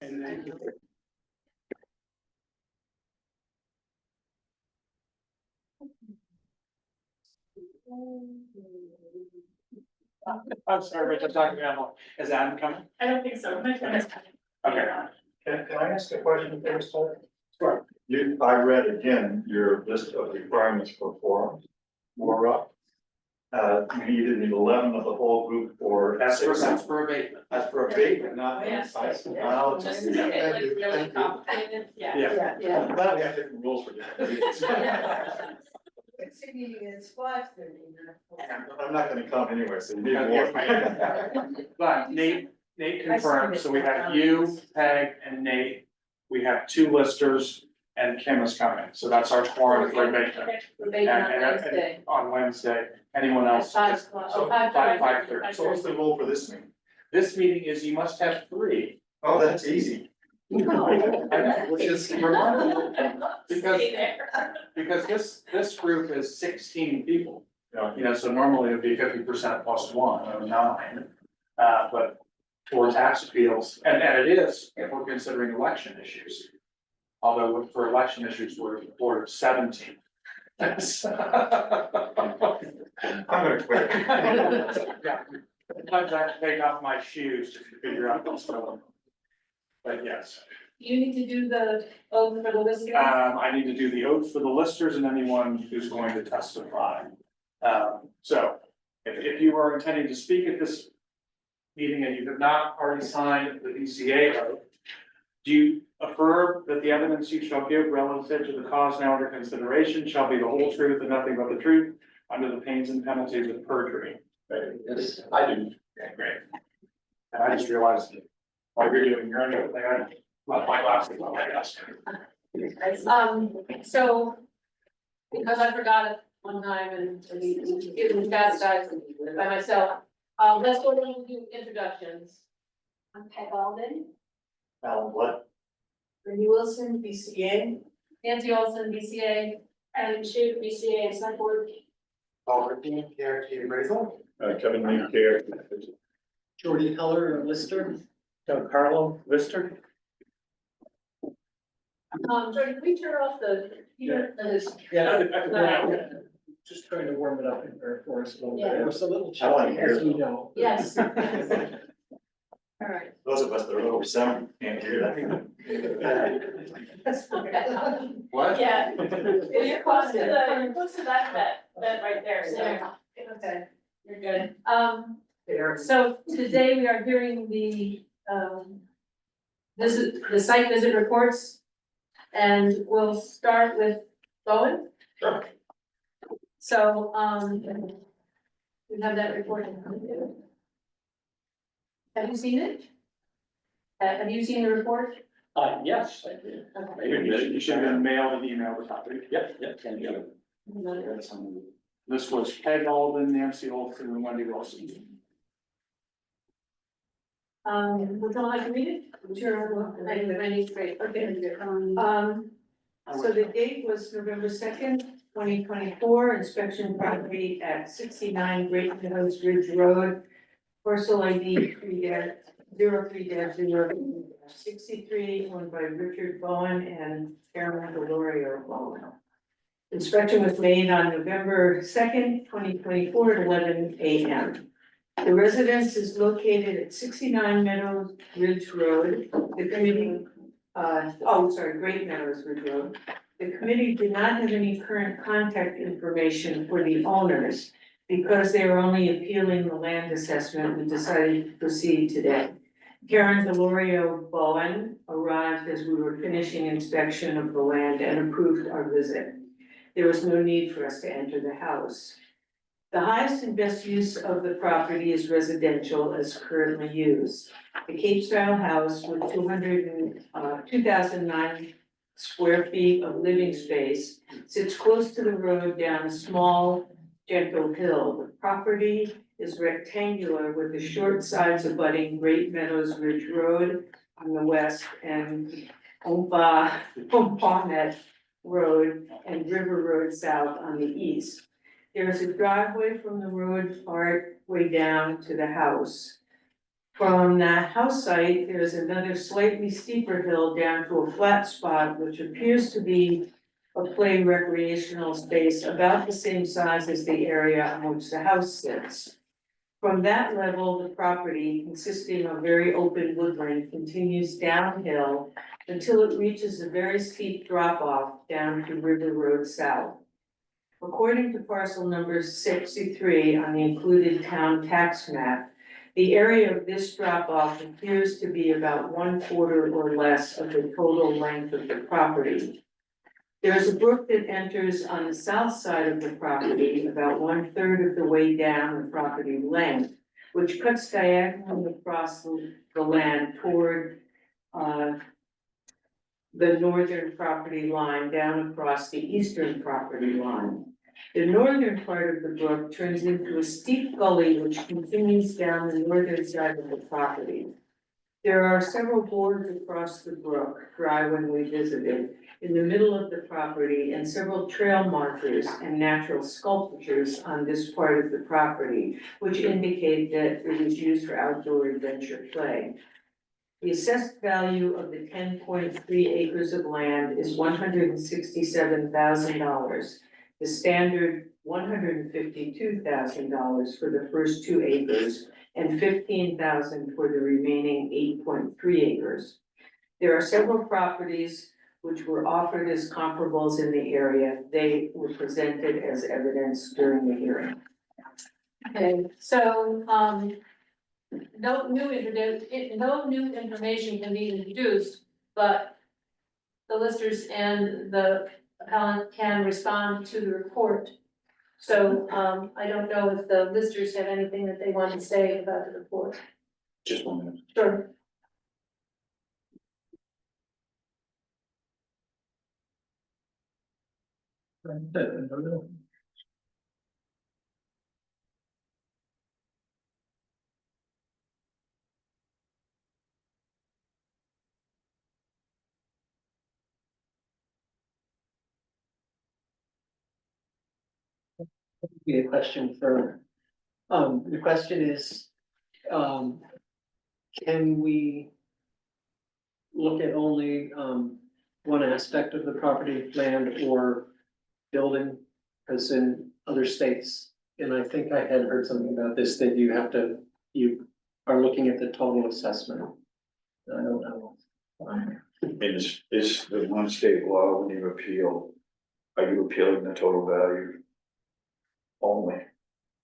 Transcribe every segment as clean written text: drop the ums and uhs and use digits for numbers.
And then. I'm sorry, Rich, I'm talking about, is Adam coming? I don't think so. My phone is Okay. Can I ask a question first, Paul? Sure. I read again your list of requirements for forums. We're up. You need 11 of the whole group for. That's for abatement. That's for abatement, not. Oh, yes. Oh, Just okay. to make it like Thank you, really thank you. complicated, yeah. Yeah. I'm glad we have different rules for that. Next meeting is 5:30. I'm not gonna come anyway, so you need more. But Nate confirmed, so we have you, Peg, and Nate. We have 2 listers and Kim is coming, so that's our quorum for abatement. Debate on Wednesday. On Wednesday, anyone else? At 5 o'clock. So 5:30. So what's the rule for this meeting? This meeting is you must have 3. Oh, that's easy. Which is remarkable, because, Stay there. because this group is 16 people. Yeah. You know, so normally it would be 50% plus 1, or 9. But for tax appeals, and it is, if we're considering election issues. Although for election issues, we're a board of 17. I'm gonna quit. Yeah. Sometimes I have to take off my shoes to figure out what's going on. But yes, You need to do the oath for the listener. I need to do the oath for the listers and anyone who's going to testify. So if you are intending to speak at this meeting and you have not already signed the BCA oath, do you affirm that the evidence you shall give relative to the cause now under consideration shall be the whole truth and nothing but the truth under the pains and penalties of perjury? Yes, I do. Okay, great. And I just realized that while you're doing your own thing, I left my glasses on my desk. So, because I forgot it one time and getting chastised by myself, let's go ahead and do introductions. I'm Peg Alden. What? Bernie Wilson, BCA. Nancy Olson, BCA. Adam Shu, BCA, and Select Board. Oliver Dean, character appraisal. Kevin Lee care. Jordy Heller, Lister. Doug Carlo, Lister. Jordan, can we turn off the heater? That is. Yeah. Just trying to warm it up in there for us a little bit. Yeah. It was a little I wanna chilly, hear as you them. know. Yes. All right. Those of us that are over 7 can't hear that. What? Yeah. You're close to that bed right there, so. Okay. You're good. So today we are hearing the, the site visit reports. And we'll start with Bowen. Sure. So, we have that report. Have you seen it? Have you seen the report? Yes, I did. You should have been mailed an email with copy. Yep, thank you. This was Peg Alden, Nancy Olson, and Wendy Wilson. Would someone like to read it? Sure. Randy's great, okay. So the date was November 2nd, 2024, inspection property at 69 Great Meadows Ridge Road, parcel ID 03-063, owned by Richard Bowen and Karen Delorio Bowen. Inspection was made on November 2nd, 2024 at 11 a.m. The residence is located at 69 Meadows Ridge Road. The committee, Great Meadows Ridge Road. The committee did not have any current contact information for the owners because they were only appealing the land assessment and decided to proceed today. Karen Delorio Bowen arrived as we were finishing inspection of the land and approved our visit. There was no need for us to enter the house. The highest and best use of the property is residential as currently used. The Cape Style house with 2,009 square feet of living space sits close to the road down a small, gentle hill. The property is rectangular with the short sides abutting Great Meadows Ridge Road on the west and Ompawnet Road and River Road South on the east. There is a driveway from the road part way down to the house. From that house site, there's another slightly steeper hill down to a flat spot, which appears to be a play recreational space about the same size as the area on which the house sits. From that level, the property, consisting of very open woodland, continues downhill until it reaches a very steep drop off down to River Road South. According to parcel number 63 on the included town tax map, the area of this drop off appears to be about 1/4 or less of the total length of the property. There is a brook that enters on the south side of the property, about 1/3 of the way down the property length, which cuts diagonally across the land toward the northern property line down across the eastern property line. The northern part of the brook turns into a steep gully which continues down the northern side of the property. There are several boards across the brook, dry when we visited, in the middle of the property, and several trail markers and natural sculptures on this part of the property, which indicate that it was used for outdoor adventure play. The assessed value of the 10.3 acres of land is $167,000. The standard $152,000 for the first 2 acres and $15,000 for the remaining 8.3 acres. There are several properties which were offered as comparables in the area. They were presented as evidence during the hearing. Okay, so, no new information can be introduced, but the listers and the appellant can respond to the report. So, I don't know if the listers have anything that they want to say about the report. Just 1 minute. Sure. Be a question for, the question is, can we look at only, one aspect of the property, land or building? Because in other states, and I think I had heard something about this, that you are looking at the total assessment. I don't know. Is the one state law when you appeal, are you appealing the total value only?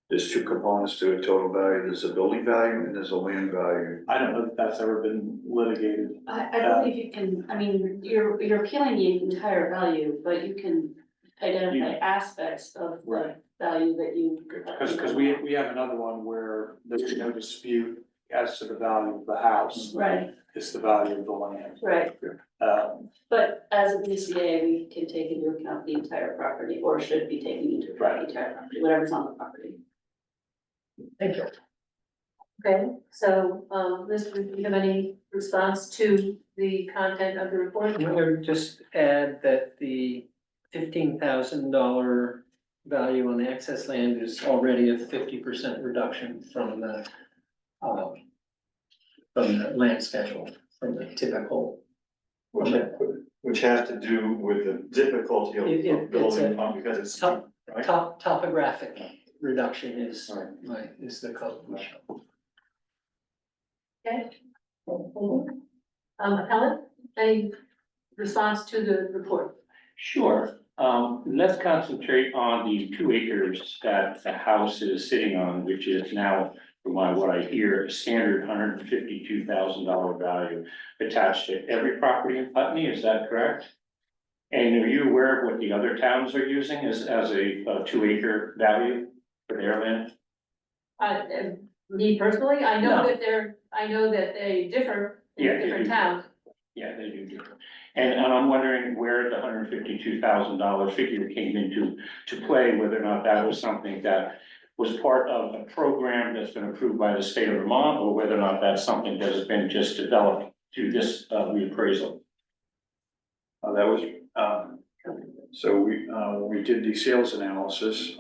There's 2 components to a total value, there's a building value and there's a land value. I don't know if that's ever been litigated. I believe you can, I mean, you're appealing the entire value, but you can identify aspects of the Right. value that you. Because we have another one where there's no dispute as to the value of the house. Right, It's the value of the land. right, But as a BCA, we can take into account the entire property, or should be taking into account the entire property, whatever's on the property. Thank you. okay, so, Liz, do you have any response to the content of the report? I would just add that the $15,000 value on the excess land is already a 50% reduction from the land schedule, from the typical. Which has to do with the difficulty It's of building on, because it's steep, right? Topographic reduction is the code. Okay. Helen, any response to the report? Sure, let's concentrate on the 2 acres that the house is sitting on, which is now, from what I hear, a standard $152,000 value attached to every property in Putney, is that correct? And are you aware of what the other towns are using as a 2 acre value for their land? Me personally, I know No. that they differ in Yeah, they different do. towns. Yeah, they do differ. And I'm wondering where the $152,000 figure came into play, whether or not that was something that was part of a program that's been approved by the state of Vermont, or whether or not that's something that has been just developed through this reappraisal. That was, so when we did the sales analysis,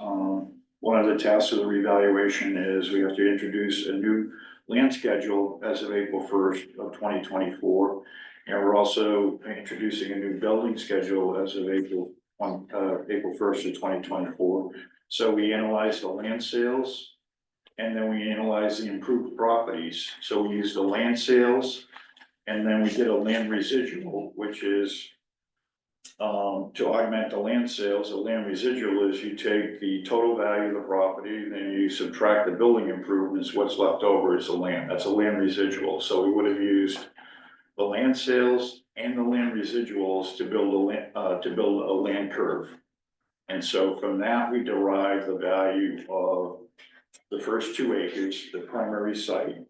one of the tasks of the revaluation is we have to introduce a new land schedule as of April 1st of 2024. And we're also introducing a new building schedule as of April 1st of 2024. So we analyzed the land sales and then we analyzed the improved properties. So we used the land sales and then we did a land residual, which is to augment the land sales. A land residual is you take the total value of the property, then you subtract the building improvements, what's left over is the land. That's a land residual. So we would have used the land sales and the land residuals to build a land curve. And so from that, we derive the value of the first 2 acres, the primary site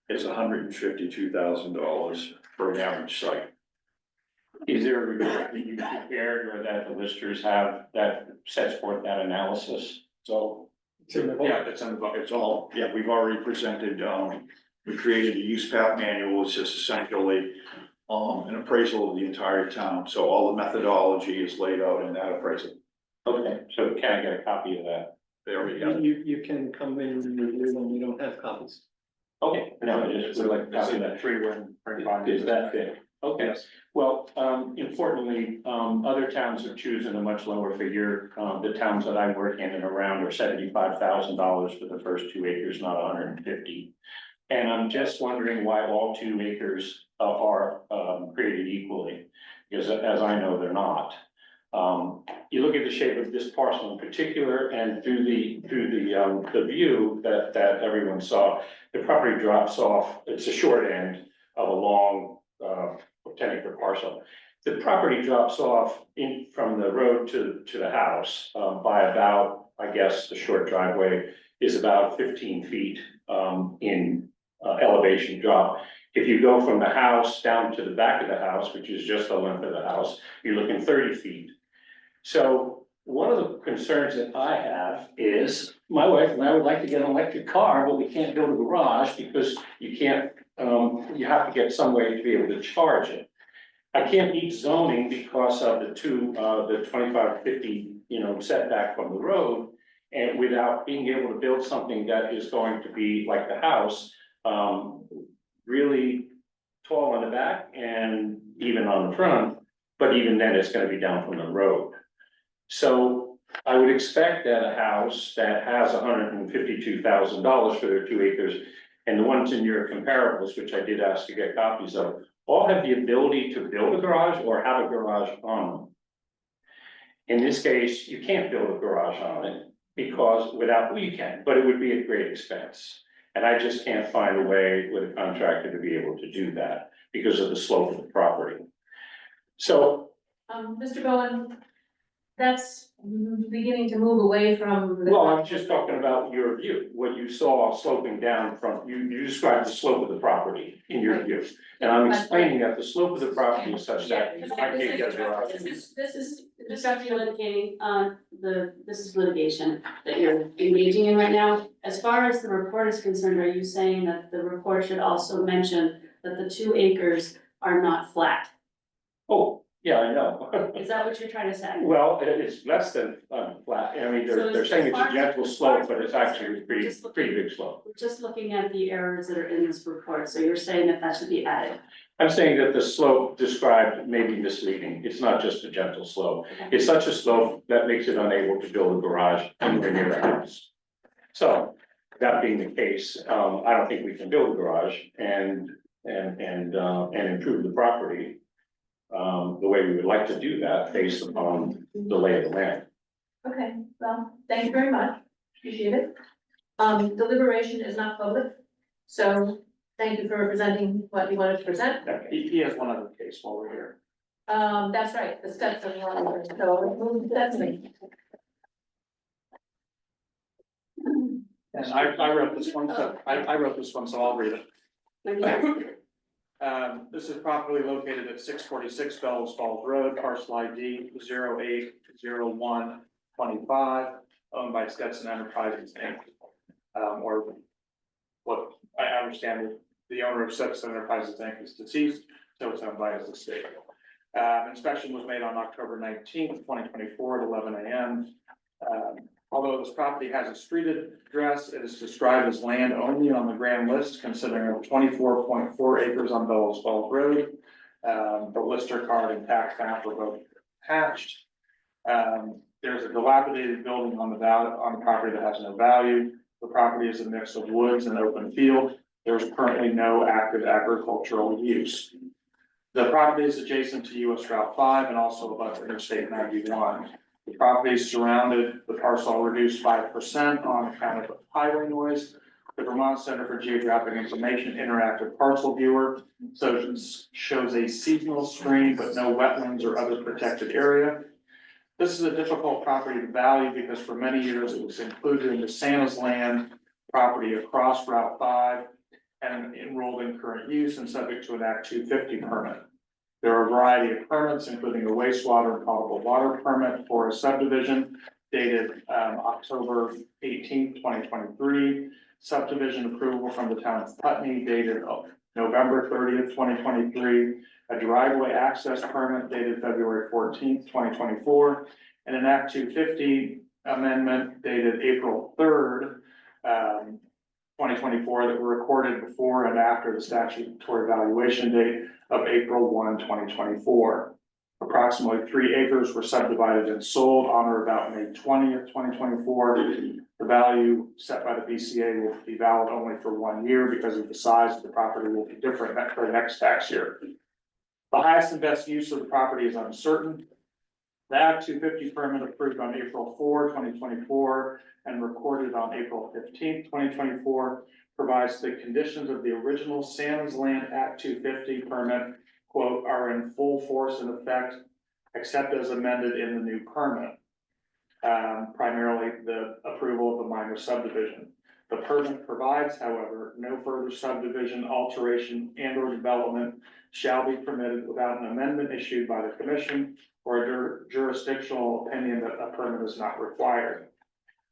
is $152,000 for an average site. Is there a report that you prepared or that the listers have that sets forth that analysis? So, It's in the book. yeah, it's all, yeah, we've already presented, we created a use path manual, it's just essentially an appraisal of the entire town, so all the methodology is laid out in that appraisal. Okay, so can I get a copy of that? There we go. You can come in and review when we don't have copies. Okay, no, I just would like to copy that. Is that big? Okay, Yes. well, importantly, other towns have chosen a much lower figure. The towns that I work in and around are $75,000 for the first 2 acres, not 150. And I'm just wondering why all 2 acres are created equally, because as I know, they're not. You look at the shape of this parcel in particular, and through the view that everyone saw, the property drops off. It's a short end of a long 10-acre parcel. The property drops off from the road to the house by about, I guess, the short driveway is about 15 feet in elevation drop. If you go from the house down to the back of the house, which is just the length of the house, you're looking 30 feet. So one of the concerns that I have is my wife and I would like to get an electric car, but we can't build a garage because you can't, you have to get some way to be able to charge it. I can't meet zoning because of the 25-50, setback from the road. And without being able to build something that is going to be like the house, really tall on the back and even on the front, but even then it's gonna be down from the road. So I would expect that a house that has $152,000 for their 2 acres, and the ones in your comparables, which I did ask to get copies of, all have the ability to build a garage or have a garage on them. In this case, you can't build a garage on it because you can, but it would be at great expense. And I just can't find a way with a contractor to be able to do that because of the slope of the property. So, Mr. Bowen, that's beginning to move away from the. well, I'm just talking about your view, what you saw sloping down from, you described the slope of the property in your view. And I'm explaining that the slope of the property is such that I can't get a garage. This is litigating, this is litigation that you're engaging in right now. As far as the report is concerned, are you saying that the report should also mention that the 2 acres are not flat? Oh, yeah, I know. Is that what you're trying to say? Well, it's less than flat. I mean, they're saying it's a gentle slope, but it's actually a pretty big slope. We're just looking at the errors that are in this report, so you're saying that should be added. I'm saying that the slope described may be misleading. It's not just a gentle slope. It's such a slope that makes it unable to build a garage anywhere near the house. So that being the case, I don't think we can build a garage and improve the property the way we would like to do that based upon the lay of the land. Okay, well, thank you very much, appreciate it. Deliberation is not public, so thank you for presenting what you wanted to present. He has one other case while we're here. That's right, the steps of water, so let's move to Stephanie. And I wrote this one, so I wrote this one, so I'll read it. This is properly located at 646 Bellows Falls Road, parcel ID 080125, owned by Stetson Enterprises Inc. Or what I understand, the owner of Stetson Enterprises Inc. is deceased, so it's owned by his estate. Inspection was made on October 19th, 2024 at 11 a.m. Although this property has a street address, it is described as land only on the grand list, considering 24.4 acres on Bellows Falls Road. The lister card and tax map were both attached. There's a dilapidated building on the property that has no value. The property is a mix of woods and open field. There's currently no active agricultural use. The property is adjacent to US Route 5 and also abuts Interstate 91. The property surrounded the parcel reduced 5% on account of highway noise. The Vermont Center for Geographic Information interactive parcel viewer shows a seasonal stream but no wetlands or other protected area. This is a difficult property to value because for many years it was included in the Santa's Land property across Route 5 and enrolled in current use and subject to an Act 250 permit. There are a variety of permits, including a wastewater and potable water permit for a subdivision dated October 18th, 2023. Subdivision approval from the town of Putney dated November 30th, 2023. A driveway access permit dated February 14th, 2024. And an Act 250 amendment dated April 3rd, 2024 that were recorded before and after the statutory valuation date of April 1, 2024. Approximately 3 acres were subdivided and sold on or about May 20th, 2024. The value set by the BCA will be valid only for 1 year because of the size of the property will be different for the next tax year. The highest and best use of the property is uncertain. The Act 250 permit approved on April 4, 2024 and recorded on April 15, 2024 provides the conditions of the original Santa's Land Act 250 permit, quote, are in full force and effect, except as amended in the new permit. Primarily the approval of the minor subdivision. The permit provides, however, no further subdivision, alteration, and or development shall be permitted without an amendment issued by the commission or a jurisdictional opinion that a permit is not required.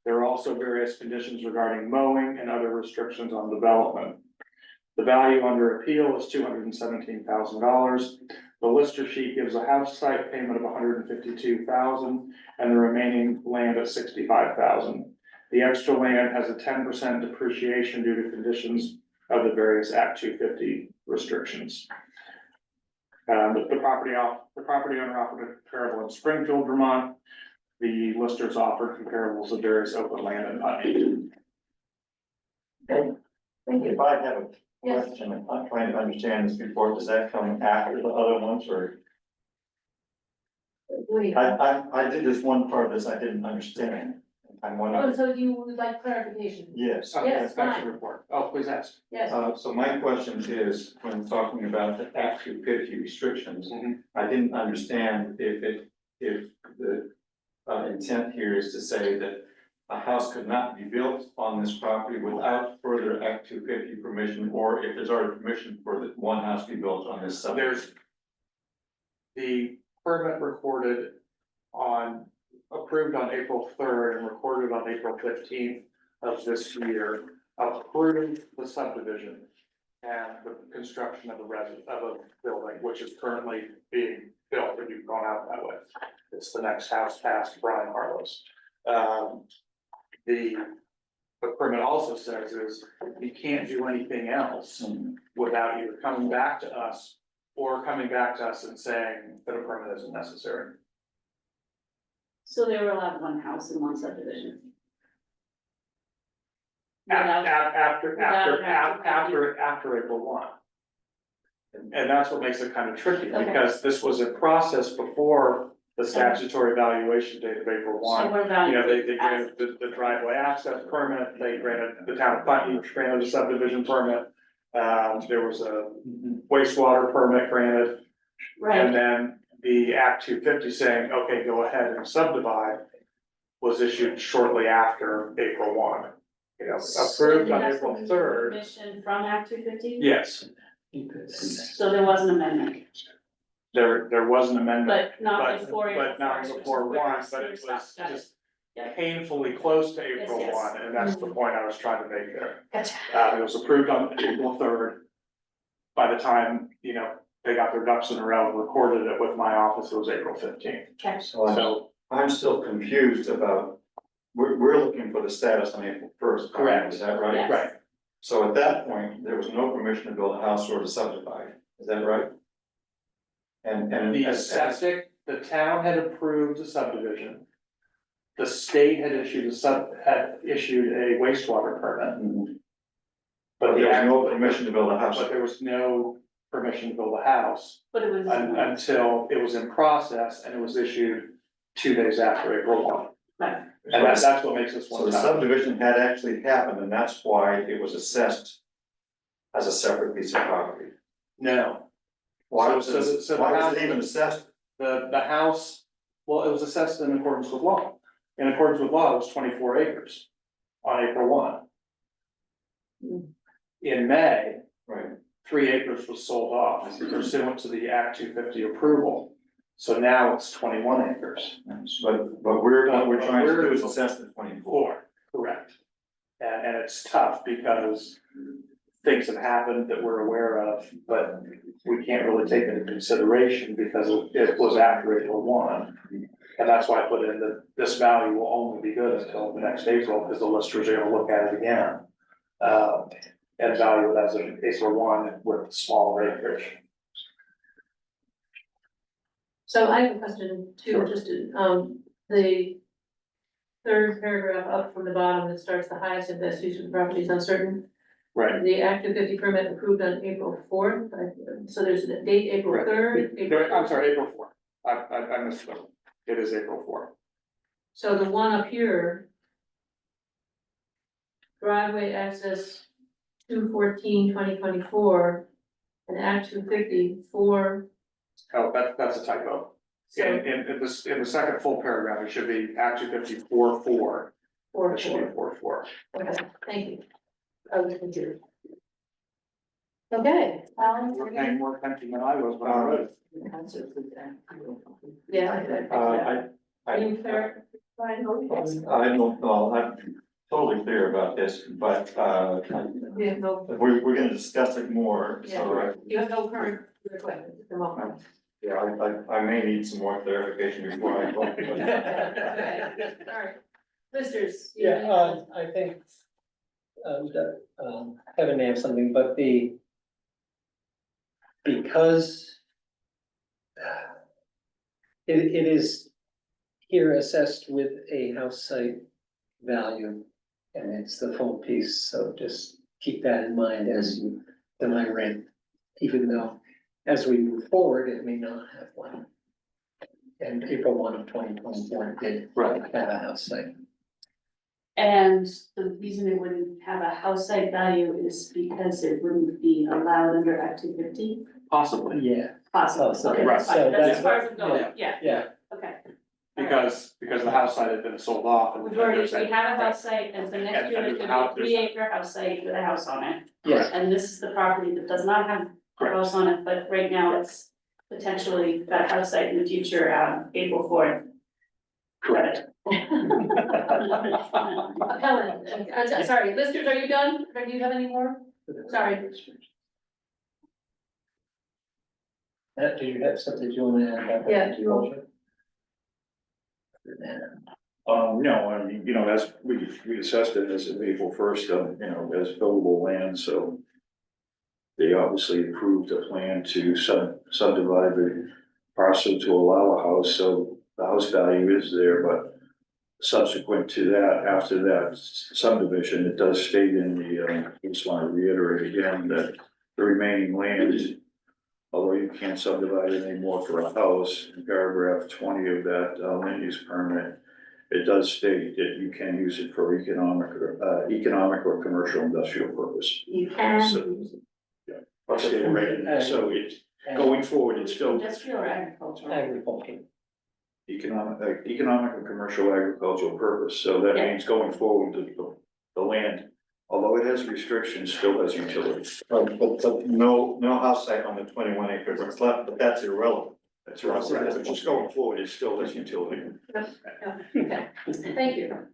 There are also various conditions regarding mowing and other restrictions on development. The value under appeal is $217,000. The lister sheet gives a house site payment of $152,000 and the remaining land at $65,000. The extra land has a 10% depreciation due to conditions of the various Act 250 restrictions. The property owner offered a comparable in Springfield, Vermont. The listers offered comparables of various open land in Putney. Thank you. If I have a Yes. question, I'm trying to understand this before, does that come after the other ones, or? Wait. I did this one part of this I didn't understand. I'm Oh, wondering, so you would like clarification? yes. Yes, Inspection fine. report. Oh, please ask. Yes, So my question is, when talking about the Act 250 restrictions, Mhm. I didn't understand if the intent here is to say that a house could not be built on this property without further Act 250 permission, or if there's already permission for the one house to be built on this subdivision. There's the permit recorded approved on April 3rd and recorded on April 15th of this year, approved the subdivision and the construction of a building, which is currently being built, if you've gone out that way. It's the next house past Brian Harlow's. The permit also says is you can't do anything else without either coming back to us or coming back to us and saying that a permit isn't necessary. So they were allowed one house in one subdivision. After Without- April 1. And that's what makes it kind of tricky, Okay. because this was a process before the statutory valuation date of April 1. So what about? You know, they granted the driveway access permit, they granted, the town of Putney granted a subdivision permit. There was a wastewater permit granted, Right, and then the Act 250 saying, okay, go ahead and subdivide was issued shortly after April 1. You know, approved on April 3rd. Permission from Act 250? Yes, So there was an amendment, there was an amendment, but not before. April but not 1st, which is before where 1, we but it stopped. was Got it. just Yeah. painfully close to April yes. 1, and that's the point I was trying to make there. Gotcha. It was approved on April 3rd. By the time, you know, they got their ducks in a row and recorded it with my office, it was April 15th. Okay. So So, I'm still confused about we're looking for the status on April first. Correct. Is that right? Yes. Right, So at that point, there was no permission to build a house or to subdivide, is that right? And the septic, the town had approved a subdivision. The state had issued a wastewater permit. But there was no the- permission to build a house. But there was no permission to build a house But it was, until it was in process and it was issued 2 days after April 1. right, And that's what makes this So one the tough. subdivision had actually happened, and that's why it was assessed as a separate piece of property. No, Why So- was so the- it, so the why was house- it even assessed? the house, well, it was assessed in accordance with law. In accordance with law, it was 24 acres on April 1. In May, Right. 3 acres was sold off pursuant to the Act 250 approval. So now it's 21 acres. But what we're trying to do is assess the 24. Correct. And it's tough because things have happened that we're aware of, but we can't really take into consideration because it was after April 1. And that's why I put in that this value will only be good until the next April, because the listers are gonna look at it again. And value it as of April 1 with smaller acreage. So I have a question too, Sure. just, the third paragraph up from the bottom that starts the highest and best use of the property is uncertain. Right. The Act 250 permit approved on April 4th, so there's a date, April Correct. 3rd. I'm sorry, April 4. I misspoke. It is April 4. So the one up here. Driveway access 2/14/2024 and Act 250 for. Oh, that's a typo. So In the second full paragraph, it should be Act 250 4. It should be 4. Okay, thank you. I was confused. Okay, You're paying more attention than I was when I wrote it. yeah. I Are you clear? I don't know, I'm totally clear about this, but, We have no, we're gonna discuss it more, so, you have no current request at the moment. yeah, I may need some more clarification before I vote. Okay, all right. Listers. you Yeah, have any- I think, Kevin may have something, but because it is here assessed with a house site value, and it's the full piece, so just keep that in mind as you deny rent, even though as we move forward, it may not have one. And April 1 of 2024 did Right. have a house site. and the reason it wouldn't have a house site value is because it wouldn't be allowed under Act 250? Possibly, Yeah, Possible, Oh, so okay, right. that's fine, So that's that's as far as I'm going, yeah, yeah. okay. because the house site had been sold off. and We've already, there's we that- have a house site, and so next And- year and it's the gonna house- be a 3 acre house site with a house on it. Yes. And this is the property that does not have a Correct. house on it, but right now it's potentially got a house site in the future, April 4th. Correct. Helen, sorry, listers, are you done? Or do you have any more? Sorry. Matt, do you have something you want to add about? Yeah, you will. No, I mean, as we assessed it as of April 1st, as buildable land, so. They obviously approved a plan to subdivide the parcel to allow a house, so the house value is there, but. Subsequent to that, after that subdivision, it does state in the, I just want to reiterate again that the remaining land. Although you can't subdivide it anymore for a house, in paragraph 20 of that land use permit. It does state that you can use it for economic or commercial industrial purpose. You can. So, I'll state it right in there, so it's, going forward, it's still Industrial or agricultural? Agriculture. economic or commercial agricultural purpose, so that Yeah. means going forward, the land. Although it has restrictions, still has utilities. But no house site on the 21 acres, it's left, but that's irrelevant. That's right, so just going forward, it still has utility. Okay, thank you.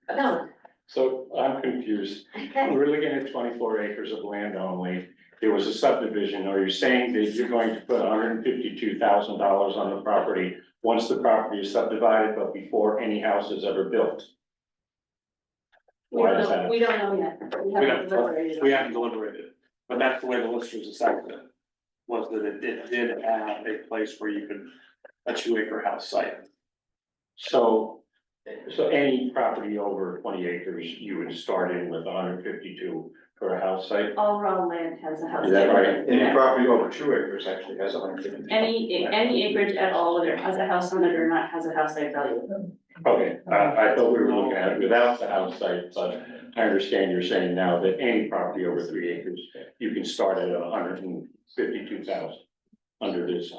Helen. So I'm confused. We're looking at 24 acres of land only. There was a subdivision. Are you saying that you're going to put $152,000 on the property once the property is subdivided, but before any house is ever built. Why is that? We don't know yet. We haven't deliberated. We haven't deliberated, but that's the way the listers assessed it. Was that it did have a place where you could, a 2 acre house site. So any property over 20 acres, you would start in with 152 for a house site? All raw land has a house. Is that right? Any property over 2 acres actually has 150. Any acreage at all, whether it has a house on it or not, has a house site value. Okay, I thought we were looking at it without the house site, but I understand you're saying now that any property over 3 acres, you can start at 152,000 under this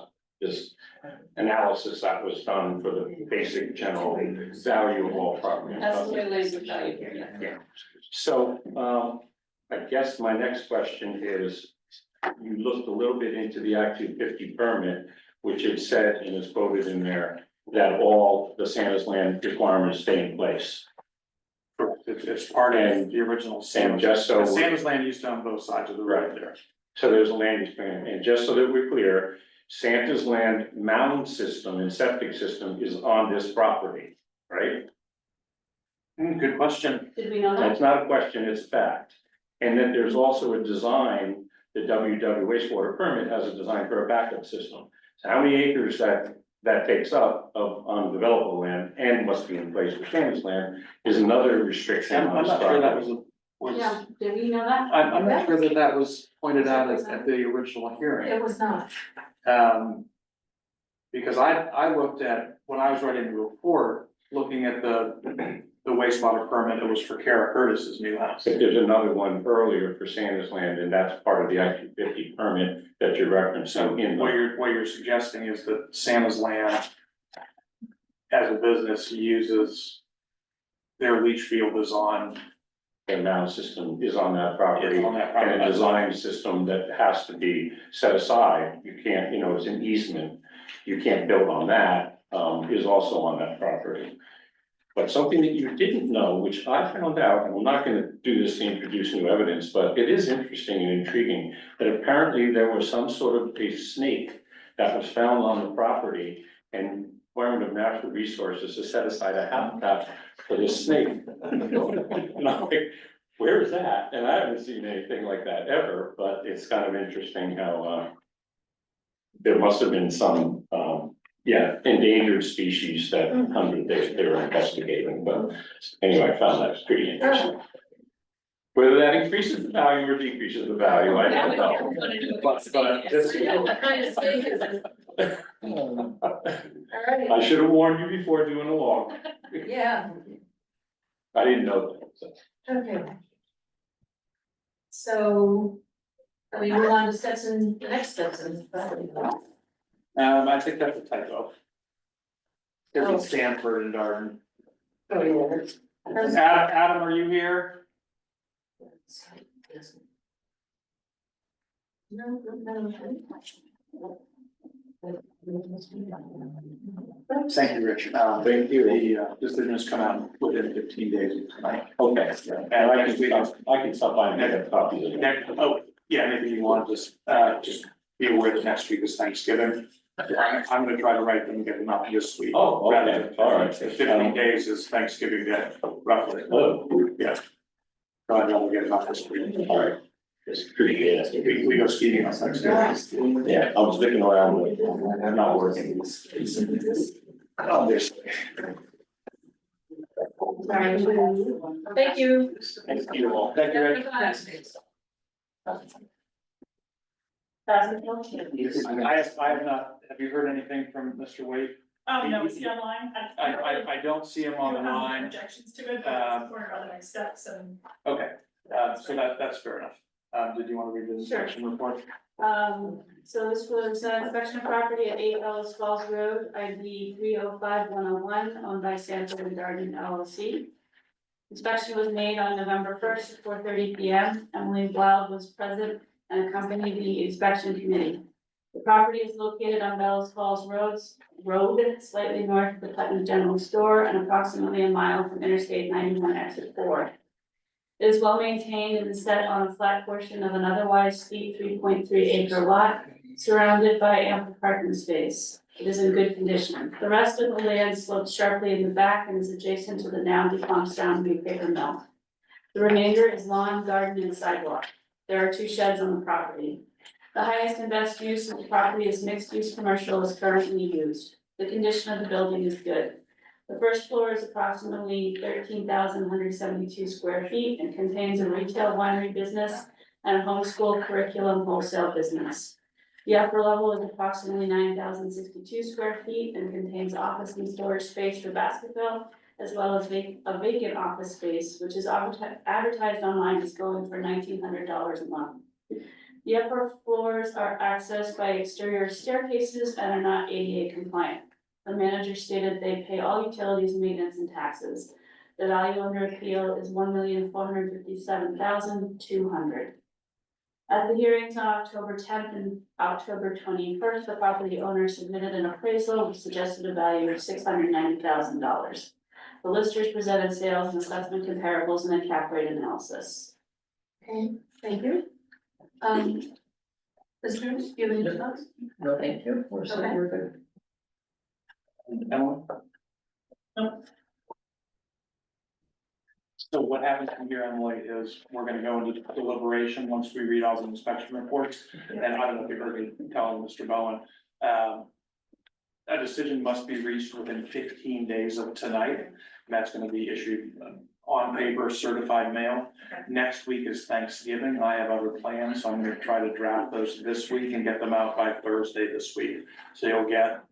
analysis that was done for the basic general value of all property. That's the way land is valued here, yeah. Yeah. So, I guess my next question is, you looked a little bit into the Act 250 permit, which it said, and is quoted in there, that all the Santa's land requirements stay in place. It's part of the original And Santa's. just so, Santa's land used on both sides of the road there. so there's a land use plan, and just so that we're clear, Santa's land mound system and septic system is on this property, right? Good question. Did we know that? That's not a question, it's a fact. And then there's also a design, the WW wastewater permit has a design for a backup system. So how many acres that takes up of undevelopable land and must be in place for Santa's land is another restriction I'm on this not sure that property. Yeah, did we know that? I'm not sure that was pointed out at the original hearing. It was not. Because I looked at, when I was writing the report, looking at the wastewater permit, it was for Kara Curtis's new house. But there's another one earlier for Santa's land, and that's part of the Act 250 permit that you're referencing in What the. you're suggesting is that Santa's land as a business uses their leach field is on, The mound system is on that property. is on that And a property. design system that has to be set aside, you can't, it's an easement, you can't build on that, is also on that property. But something that you didn't know, which I found out, and I'm not gonna do this to introduce new evidence, but it is interesting and intriguing, that apparently there was some sort of a snake that was found on the property, and Department of Natural Resources has set aside a habitat for this snake. And I'm like, where is that? And I haven't seen anything like that ever, but it's kind of interesting how, there must have been some, endangered species that they were investigating, but anyway, I found that pretty interesting. Whether that increases the value or decreases the value, I don't know. But this- What kind of snake is it? All right, I should have warned you before doing a walk. yeah, I didn't know that, so. okay. So, are we move on to steps in, the next steps in? I think that's a typo. There's Oh. a Stanford and Darden. Oh, yeah. Adam, are you here? No, no. Thank you, Rich. Thank you. The decision has come out within 15 days of tonight. Okay, and I can stop by and get a copy of it. Yeah, maybe you want to just be aware that next week is Thanksgiving. I'm gonna try to write them and get them out this week. Oh, okay, Rather than- all right. 15 days is Thanksgiving Day, roughly. Oh, Yeah. So I'd rather get them out this week. all right. Just appreciate it. We go skiing on Thanksgiving. Yeah, I was looking around, but I'm not working. Oh, there's. Thank you. Thank you all. Thank you, Rich. I have not, have you heard anything from Mr. Wade? Oh, no, is he online? I don't see him on the line. Objections to it, but it's more other next steps and. Okay, so that's fair enough. Did you want to read the inspection report? So this was an inspection of property at 8 Ellis Falls Road, ID 305101, owned by Stanford and Darden LLC. Inspection was made on November 1st at 4:30 PM. Emily Wild was present and accompanied the inspection committee. The property is located on Bells Falls Road, slightly north of the Putney General Store and approximately a mile from Interstate 91 exit 4. It is well maintained and is set on a flat portion of an otherwise steep 3.3 acre lot, surrounded by ample parking space. It is in good condition. The rest of the land slopes sharply in the back and is adjacent to the now defunct Soundview paper mill. The remainder is lawn, garden, and sidewalk. There are 2 sheds on the property. The highest and best use of the property is mixed-use commercial is currently used. The condition of the building is good. The first floor is approximately 13,172 square feet and contains a retail winery business and a homeschool curriculum wholesale business. The upper level is approximately 9,062 square feet and contains office and storage space for basketball, as well as a vacant office space, which is advertised online as going for $1,900 a month. The upper floors are accessed by exterior staircases and are not ADA compliant. The manager stated they pay all utilities, maintenance, and taxes. The value under appeal is $1,457,200. At the hearings on October 10th and October 21st, the property owner submitted an appraisal which suggested a value of $690,000. The listers presented sales and assessment comparables and a cap rate analysis. Okay, thank you. Listeners, do you have any thoughts? No, thank you. We're Okay. we're good. Emily? Nope. So what happens from here, Emily, is we're gonna go into deliberation once we read all the inspection reports. And I don't know if you heard me telling Mr. Bowen, a decision must be reached within 15 days of tonight. And that's gonna be issued on paper, certified mail. Okay. Next week is Thanksgiving. I have other plans, so I'm gonna try to draft those this week and get them out by Thursday this week. So you'll get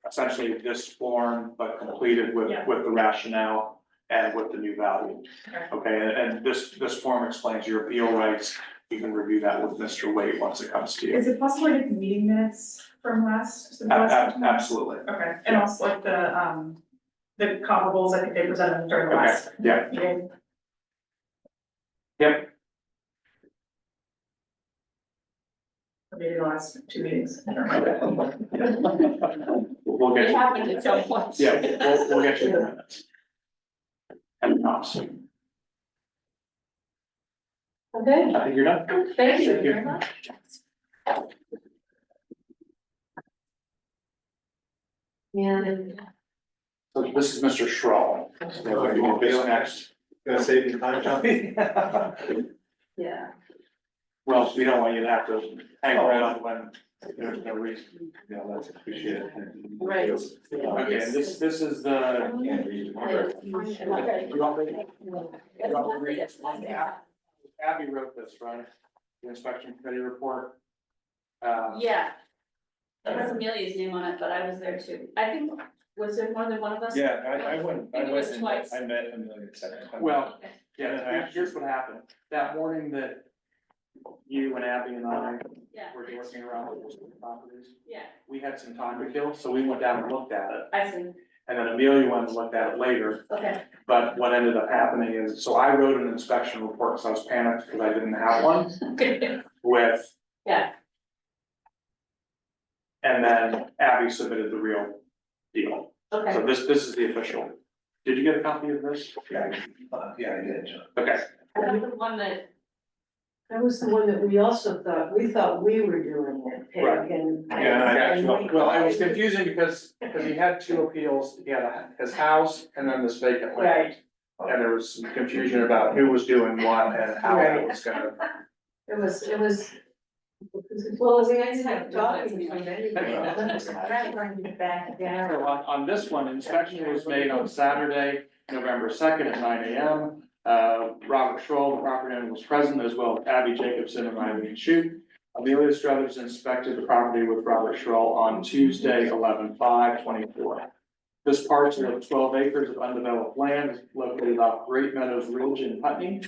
essentially this form, but completed with, Yeah. with the rationale and with the new value. Okay. Okay, and this form explains your appeal rights. You can review that with Mr. Waite once it comes to you. Is it possible to get the meeting minutes from last? the last meeting? Absolutely. Okay, and also like the comparables, I think they presented during the Okay, last yeah, meeting. yep. Or maybe the last 2 meetings. I don't Okay. remember. We'll get It you. happened at some point. Yeah, we'll get you the minutes. And comps. Okay, I think you're done. thank you Thank you. very much. And So this is Mr. Schroll. So you want this next? Gonna save you time, John? yeah, Well, we don't want you to have to hang around when there's no reason. Yeah, that's appreciated. right. Okay, and this is the. You want me to read it? Abby wrote this, right? The inspection committee report. Yeah. It has Amelia's name on it, but I was there too. I think, was there more than one of us? Yeah, I went, I think it was twice. I met Amelia second time. Well, Okay. yeah, here's what happened. That morning that you and Abby and I Yeah, were working around with the properties, yeah, we had some time to kill, so we went down and looked at it. I see. And then Amelia went and looked at it later. Okay, But what ended up happening is, so I wrote an inspection report because I was panicked because I didn't have one with. yeah, And then Abby submitted the real deal. okay. So this is the official. Did you get a copy of this? Yeah, I did. Okay, That's the one that, That was the one that we also thought, we thought we were doing it, Peg, Right. and. yeah, and we- well, it was confusing because he had 2 appeals. He had his house and then this vacant land. Right, And there was some confusion about who was doing what and how it was gonna. it was. well, We we ended up talking to him anyway. Back So down. on this one, inspection was made on Saturday, November 2nd at 9 AM. Robert Schroll, the property owner, was present, as well as Abby Jacobson and Eileen Shute. Amelia Struthers inspected the property with Robert Schroll on Tuesday, 11/5/24. This parcel of 12 acres of undeveloped land is located off Great Meadows Ridge in Putney,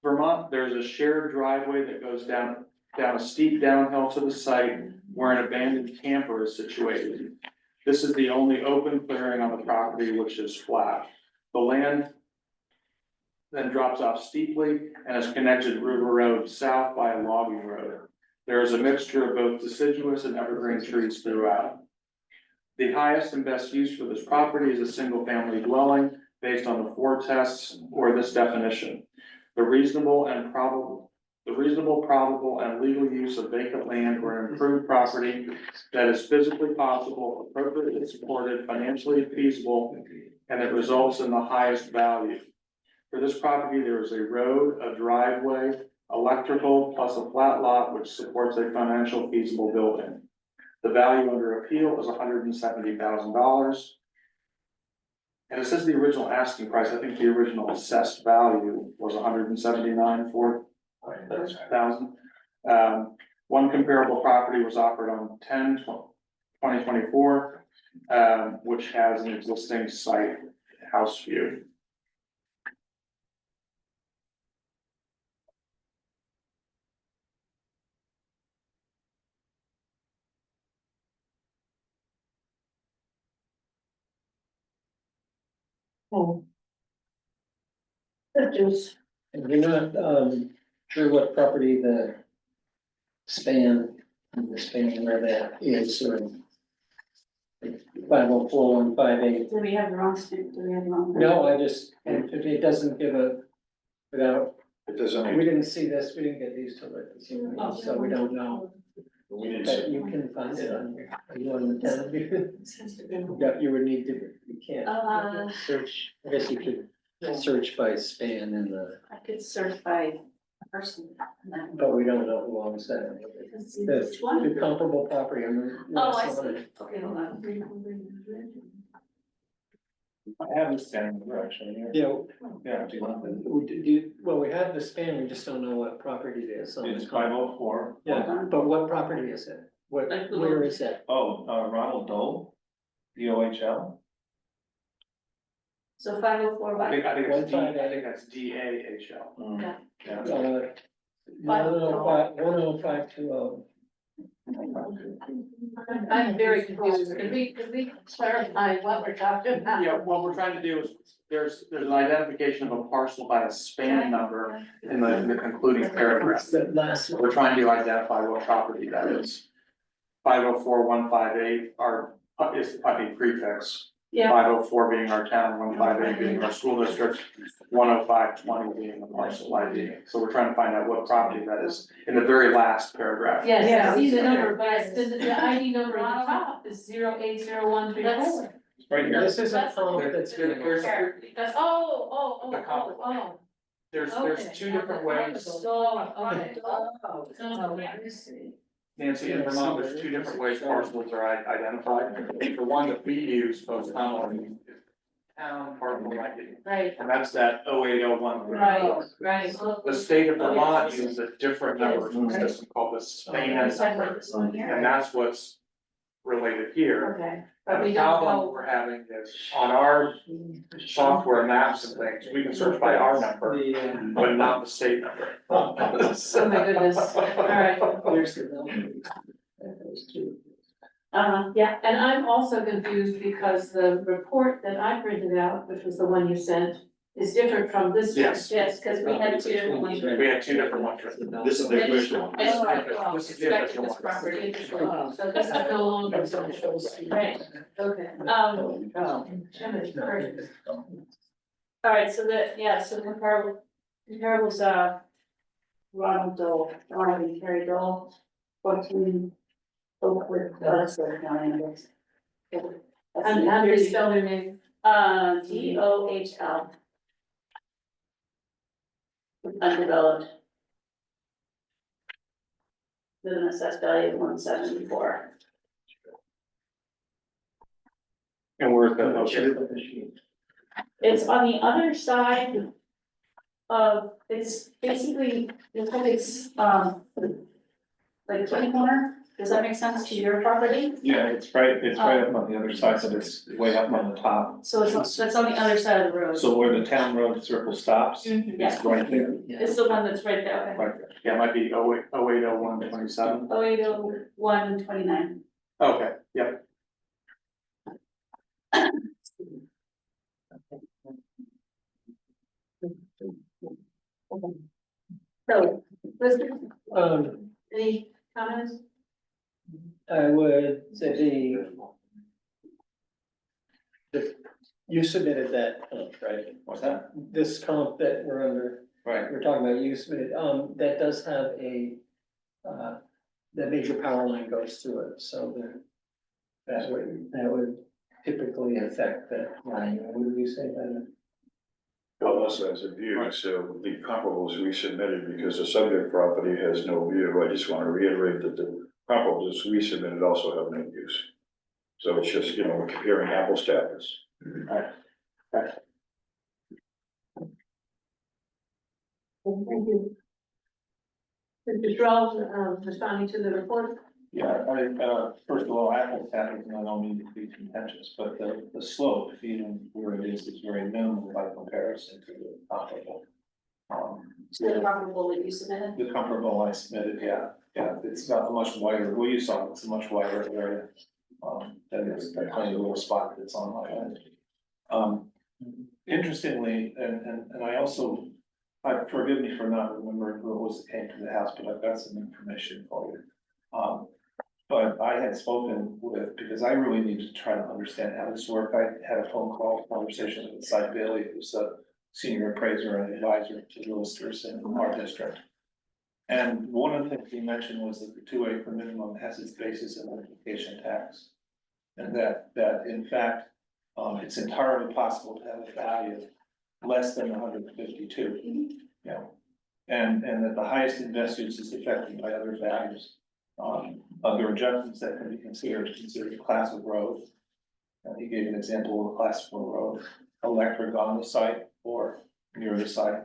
Vermont. There's a shared driveway that goes down a steep downhill to the site where an abandoned camper is situated. This is the only open clearing on the property, which is flat. The land then drops off steeply and is connected to River Road south by a logging road. There is a mixture of both deciduous and evergreen trees throughout. The highest and best use for this property is a single-family dwelling based on the 4 tests or this definition. The reasonable and the reasonable, probable, and legal use of vacant land or improved property that is physically possible, appropriately supported, financially feasible, and that results in the highest value. For this property, there is a road, a driveway, electrical, plus a flat lot which supports a financial feasible building. The value under appeal is $170,000. And it says the original asking price, I think the original assessed value was $179,400. One comparable property was offered on 10/2024, which has an existing site house view. Oh. Just, And you're not, sure what property the span where that is, or 504-158. Do we have the wrong street? Do we have the wrong? No, I just, it doesn't give a, without, It doesn't, we didn't see this, we didn't get these till right this evening, so we don't know. we didn't But see. you can find it on your, are you on the town? Yeah, you would need to, you can't search, I guess you could search by span in the, I could search by person. but we don't know who owns that. Which one? The comparable property, I'm. Oh, I see. Okay, hold on. I have this down actually, Yeah, yeah, do you want the? well, we have the span, we just don't know what property it is. on the It's comp. 504. Yeah, but what property is it? What, Like the where one- is it? Oh, Ronald Dole, DOHL. So 504 I by, think that's D, I 158. think that's DAHL. okay. Yeah. 10520. I'm very confused, could we clarify what we're talking about? Yeah, what we're trying to do is, there's an identification of a parcel by a span number in the concluding paragraph. The last one. We're trying to identify what property that is. 504-158 is the Putney prefix. Yeah. 504 being our town, 158 being our school district, 105-20 being the parcel ID. So we're trying to find out what property that is in the very last paragraph. Yes, Yeah. I see the number, but the ID number on the top is 080134. Right here. This is a comp that's. There's- That's, The copy. There's two different ways, Nancy, in Vermont, there's two different ways parcels are identified. The one that we use most commonly is town parcel ID, Right, and that's that 0801. right. The state of Vermont uses a different numbering system called the span number, and that's what's related here. Okay, but And we the don't problem know. we're having is on our software maps and things, we can search by our number, but not the state number. Oh my goodness, all right. Here's the number. Yeah, And I'm also confused because the report that I printed out, which was the one you sent, is different from this. one. Yes. yes, because we had two different ones. We have two different ones. This is the official one. Oh, This is the official one. property. So this is no longer official. Right, Okay. all right, so so the comparables, Ronald Dole, Ronald and Terry Dole, 14, Oakwood, Suffolk County, I guess. And how do you spell their name? DOHL. Undeveloped. With an assessed value of 174. And where's that located? It's on the other side of, it's basically, it's like kitty corner, does that make sense to your property? Yeah, it's right up on the other side, so it's way up on the top. So that's on the other side of the road. So where the town road circle stops, Yeah. it's right there. It's the one that's right there, okay. Right there. Yeah, it might be 080127. 080129. Okay, yep. So, listen, Um, any comments? I would say you submitted that comp, right? What's that? This comp that we're under, Right. we're talking about use, that does have the major power line goes through it, so that would typically affect the line, wouldn't you say that? Well, also has a view, so the comparables we submitted, because the subject property has no view, I just want to reiterate that the comparables we submitted also have no use. So it's just, we're comparing apples to apples. Thank you. Mr. Schroll, responding to the report, Yeah, first of all, apples to apples, and I don't mean to be contentious, but the slope, even where it is very minimal by comparison to the comparable. So the comparable that you submitted? The comparable I submitted, yeah, it's got a much wider, well, you saw it's a much wider area. That is, that tiny little spot that's on my end. Interestingly, and I also, forgive me for not remembering who it was that came to the house, but I've got some information for you. But I had spoken with, because I really need to try to understand how this worked, I had a phone call conversation with Cy Bailey, who's a senior appraiser and advisor to realtors in our district. And one of the things he mentioned was that the 2 acre minimum has its basis in multiplication tax. And that in fact, it's entirely possible to have a value less than 152. You know, and that the highest and best use is affected by other values. Other adjustments that can be considered class of road. And he gave an example of a class 4 road, electric on the site or near the site.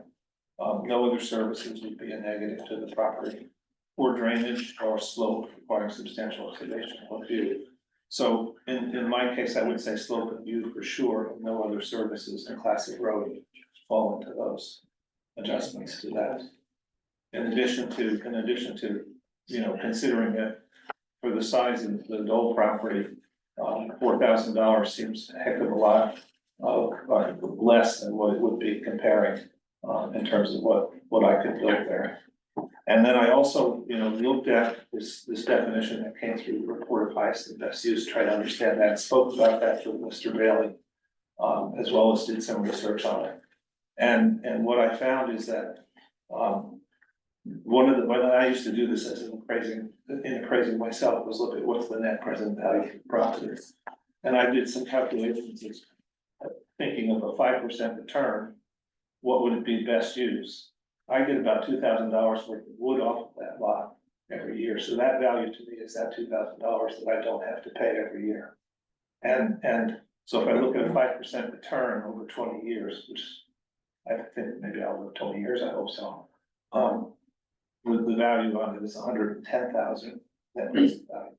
No other services would be a negative to the property, or drainage or slope requiring substantial excavation or view. So in my case, I would say slope and view for sure, and no other services in class of road fall into those adjustments to that. In addition to, considering that for the size of the Dole property, $4,000 seems a heck of a lot of less than what it would be comparing in terms of what I could build there. And then I also, looked at this definition that came through the report of highest and best use, try to understand that, spoke about that with Mr. Bailey, as well as did some research on it. And what I found is that when I used to do this as in appraising myself, was look at what's the net present value of the property. And I did some calculations, thinking of a 5% return, what would it be best use? I get about $2,000 worth of wood off of that lot every year, so that value to me is that $2,000 that I don't have to pay every year. And so if I look at a 5% return over 20 years, which I think maybe I'll live 20 years, I hope so. The value on it is 110,000 net present value.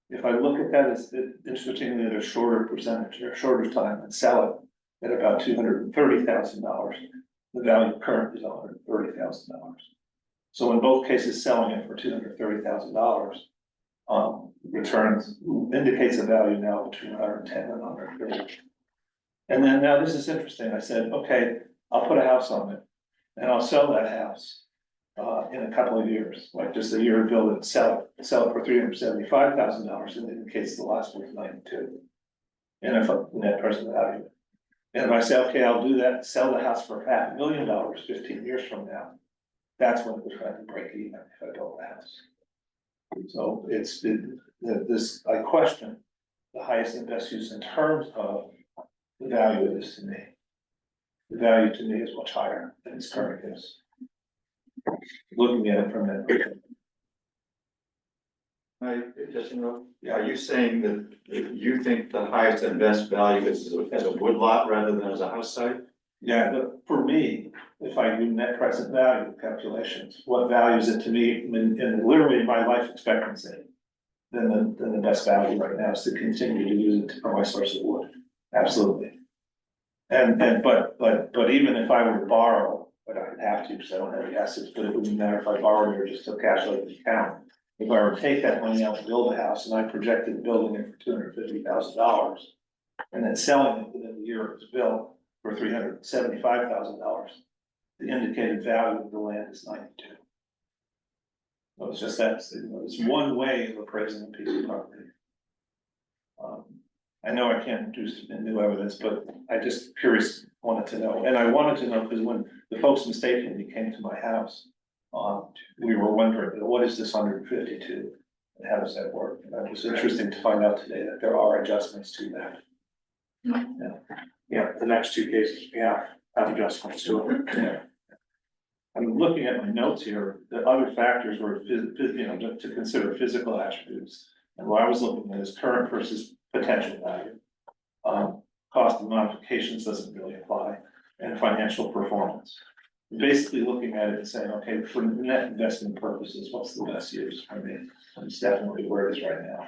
If I look at that as interestingly at a shorter percentage or shorter time and sell it at about $230,000, the value current is $130,000. So in both cases, selling it for $230,000 returns indicates a value now between 110 and 130. And then now this is interesting. I said, okay, I'll put a house on it and I'll sell that house in a couple of years, like just a year to build it, sell it for $375,000, and it indicates the last one is 92. And if net present value. And if I say, okay, I'll do that, sell the house for $500,000 15 years from now, that's when we're trying to break even if I build the house. So I question the highest and best use in terms of the value of this to me. The value to me is much higher than its current is. Looking at it from that perspective. Are you saying that you think the highest and best value is as a wood lot rather than as a house site? Yeah, but for me, if I do net present value calculations, what value is it to me in literally my life expectancy? Then the best value right now is to continue to use it for my source of wood. Absolutely. But even if I were to borrow, but I'd have to, because I don't have any assets, but it wouldn't matter if I borrowed or just took cash out of the account. If I were to take that money out to build a house and I projected building it for $250,000 and then selling it within the year it was built for $375,000, the indicated value of the land is 92. So it's just that, it's one way of appraising a piece of property. I know I can't do new evidence, but I just wanted to know, and I wanted to know, because when the folks in State Committee came to my house, we were wondering, what is this 152? And how does that work? And it was interesting to find out today that there are adjustments to that. Yeah, the next two cases, yeah, have adjustments to it. Yeah. I'm looking at my notes here, the other factors were, to consider physical attributes. And what I was looking at is current versus potential value. Cost of modifications doesn't really apply, and financial performance. Basically looking at it and saying, okay, for net investment purposes, what's the best use for me? And it's definitely where it is right now.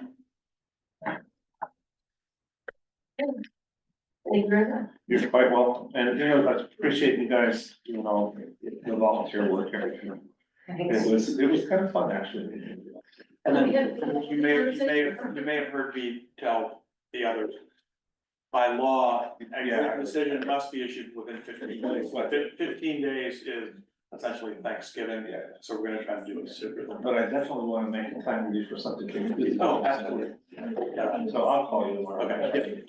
Thank you very much. You're quite welcome, and I appreciate you guys, the volunteer work here. It was kind of fun, actually. And then you may have heard me tell the others. By law, a decision must be issued within 15 days. 15 days is essentially Thanksgiving, so we're gonna try to do it sooner. But I definitely want to make a time with you for something. Oh, absolutely. Yeah, so I'll call you tomorrow. Okay.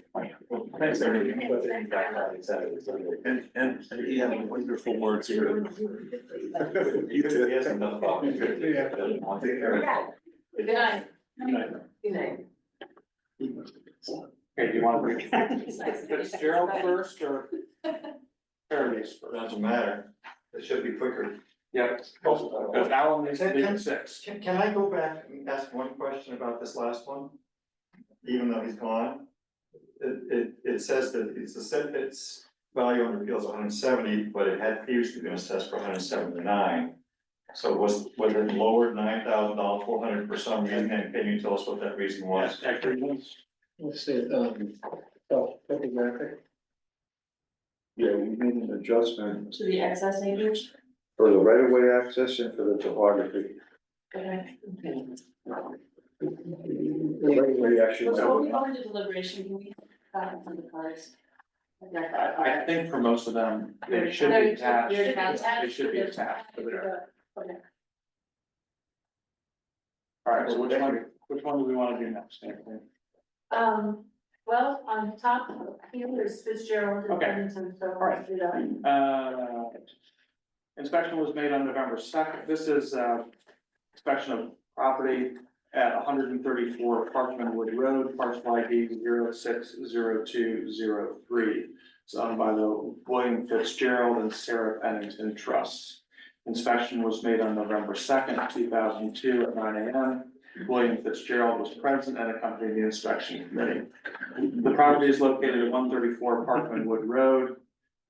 Thanks, everybody. And you have wonderful words here. You too. Yes, I'm not. Take care. Good night. Good night. Good night. Okay, do you want to read Fitzgerald first or Fairways first? Doesn't matter, it should be quicker. Yeah. Because Alan is leaving 6. Can I go back and ask one question about this last one? Even though he's gone? It says that its value on appeal is 170, but it had previously been assessed for 179. So was it lowered $9,000, 400 for some reason, and can you tell us what that reason was? Let's see, topographic. Yeah, we made an adjustment To the excess acreage? for the right of way access and for the topography. Okay. The right of way actually. Before we go into deliberation, can we have on the cards? I think for most of them, they should be attached. They should be attached to there. Okay. All right, so which one do we want to do next, Anthony? Well, on top here is Fitzgerald and Okay. Bennington, so. All right. Inspection was made on November 2nd. This is, inspection of property at 134 Parkman Wood Road, parcel ID 060203. It's owned by the William Fitzgerald and Sarah Pennington Trusts. Inspection was made on November 2nd, 2002 at 9 a.m. William Fitzgerald was present and accompanied the inspection committee. The property is located at 134 Parkman Wood Road.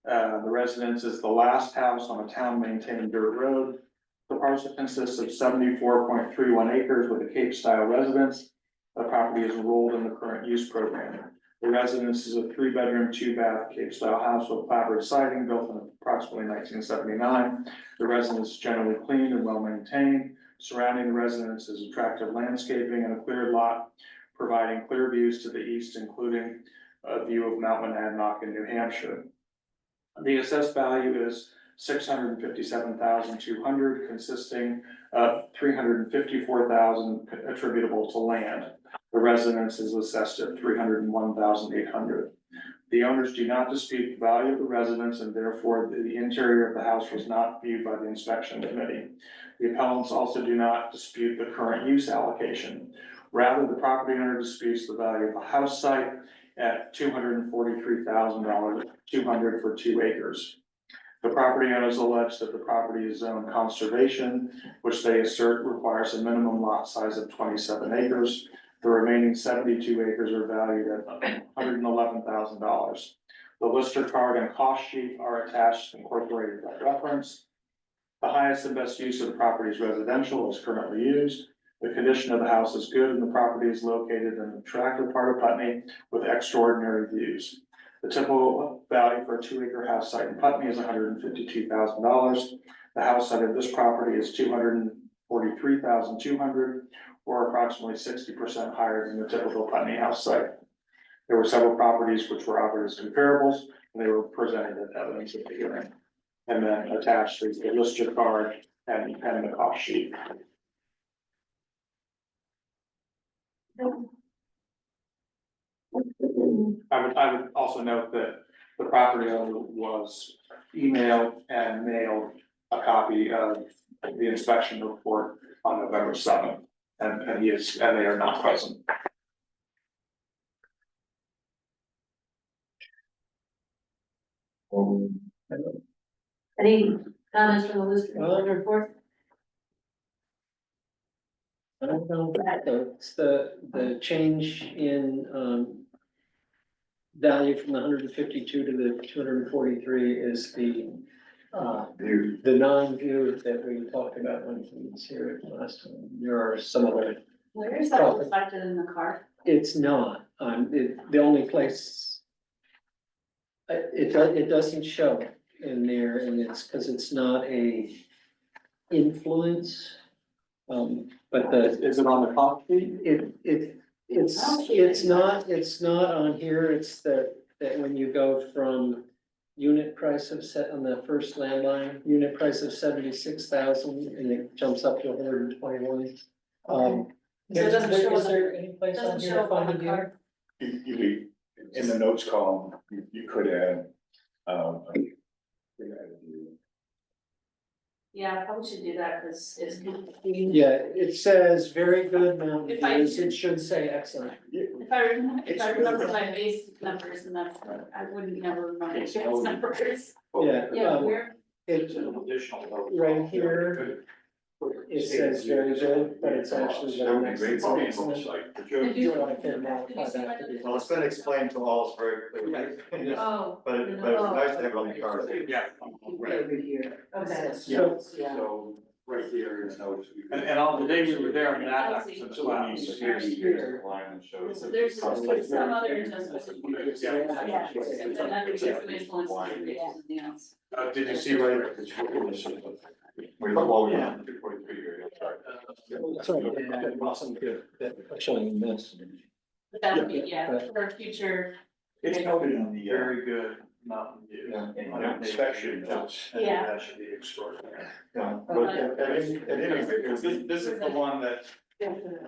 The residence is the last house on a town-maintained dirt road. The parcel consists of 74.31 acres with a Cape-style residence. The property is enrolled in the current use program. The residence is a 3-bedroom, 2-bath Cape-style house with clapboard siding built in approximately 1979. The residence is generally clean and well-maintained. Surrounding the residence is attractive landscaping and a cleared lot, providing clear views to the east, including a view of Mount Monadnock in New Hampshire. The assessed value is $657,200, consisting of $354,000 attributable to land. The residence is assessed at $301,800. The owners do not dispute the value of the residence, and therefore the interior of the house was not viewed by the inspection committee. The appellants also do not dispute the current use allocation. Rather, the property owner disputes the value of the house site at $243,000, $200 for 2 acres. The property owners allege that the property is zoned conservation, which they assert requires a minimum lot size of 27 acres. The remaining 72 acres are valued at $111,000. The lister card and cost sheet are attached, incorporated by reference. The highest and best use of the property is residential, is currently used. The condition of the house is good and the property is located in an attractive part of Putney with extraordinary views. The typical value for a 2-acre house site in Putney is $152,000. The house site of this property is $243,200, or approximately 60% higher than the typical Putney house site. There were several properties which were offered as comparables, and they were presented as evidence at the hearing. And then attached is the lister card and the cost sheet. I would also note that the property owner was emailed and mailed a copy of the inspection report on November 7th. And they are not present. Any comments from the listers on the report? I don't know, it's the change in, value from the 152 to the 243 is the non-view that we talked about when he was here last time. There are some other, Where is that reflected in the car? it's not, the only place. It doesn't show in there, and it's because it's not a influence. But Is it on the copy? it's not on here, it's that when you go from unit price of on the first landline, unit price of 76,000, and it jumps up to 121. So it doesn't show Is the- there any place on Doesn't here show to up on find the it card. here? In the notes column, you could add, Yeah, I probably should do that, because it's confusing. Yeah, it says very good mountain If I- views, it should say excellent. If I remember my base numbers, and that's, I wouldn't never remember base numbers. Yeah, Yeah, where, it's right here, it says very good, but it's actually very nice. It's excellent. Did you- I can modify Did you see that my to be- Well, it's been explained to all us very clearly. oh, But it's nice to have on the card. Yeah. Over here. Okay. So, So, right here is notes. And on the day we were there, I mean, that happens as well. Line that shows. So there's some other adjustments. Yeah. Yeah. And then that is influence something else. Did you see right? Well, yeah. 243 here, sorry, that wasn't good, that showing this. But that would be, yeah, for future. It's noted on the, Very good mountain view. Yeah, inspection notes. Yeah. That should be extraordinary. Yeah, but at any rate, This is the one that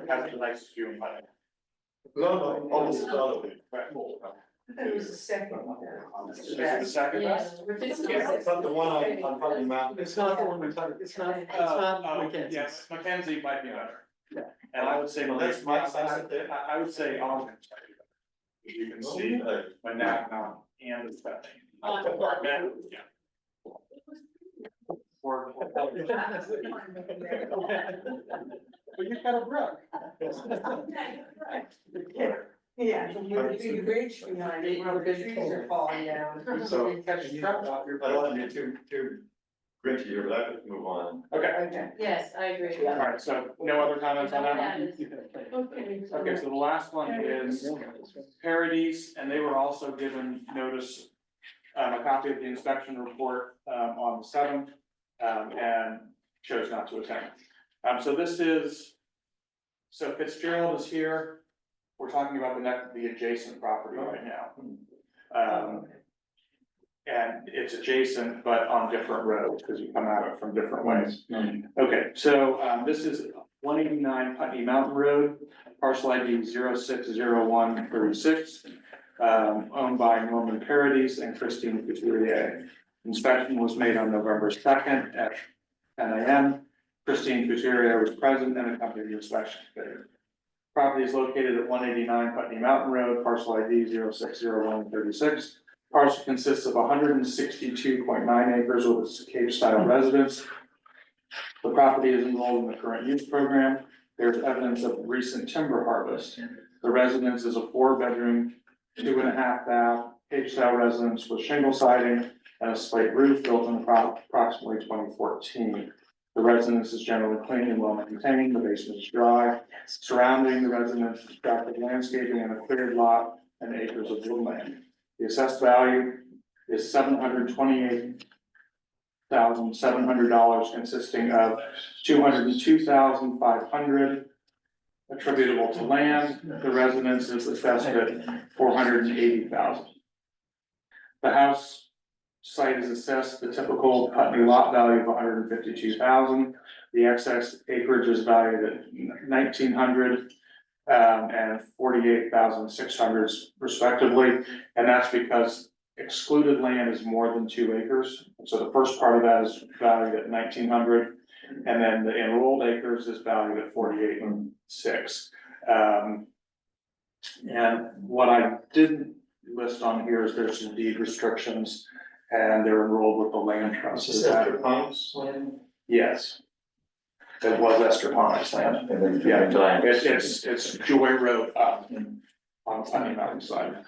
has the nicest view in my. no, almost all of it. I thought it was the second. This is the second best. It's not the one on Putney Mountain. It's not the one we're talking, it's not Mackenzie's. Yes, Mackenzie might be better. Yeah. And I would say. Well, that's my side there. I would say Ogden's might be better. You can see my nap mountain and the stuff. Yeah. But you've got a brook. Yeah, the big bridge behind it, where the trees are falling down. So- You catch a truck off your. I don't want to be too gritty here, but I could move on. Okay, Okay. yes, I agree. all right, so no other comments on that one? Okay. Okay, so the last one is Parodies, and they were also given notice, a copy of the inspection report, on the 7th, and chose not to attend. So this is, so Fitzgerald is here, we're talking about the adjacent property right now. And it's adjacent, but on different roads, because you come at it from different ways. Okay, so, this is 189 Putney Mountain Road, parcel ID 060136, owned by Norman Parodies and Christine Couturier. Inspection was made on November 2nd at 10 a.m. Christine Couturier was present and accompanied the inspection. Property is located at 189 Putney Mountain Road, parcel ID 060136. Parcel consists of 162.9 acres with a Cape-style residence. The property is enrolled in the current use program. There's evidence of recent timber harvest. The residence is a 4-bedroom, 2.5 bath, Cape-style residence with shingle siding and a slate roof built in approximately 2014. The residence is generally clean and well maintained. The basement is dry. Surrounding the residence is attractive landscaping and a cleared lot and acres of woodland. The assessed value is $728,700, consisting of $202,500 attributable to land. The residence is assessed at $480,000. The house site is assessed the typical Putney lot value of $152,000. The excess acreage is valued at $1,900. and 48,600 respectively. And that's because excluded land is more than 2 acres. So the first part of that is valued at 1,900, and then the enrolled acres is valued at 48,600. And what I didn't list on here is there's some deed restrictions, and they're enrolled with the land trust. Is that your mom's land? Yes. It was Esther Pond's land. Yeah, it's Joy Road up on the Putney Mountain side.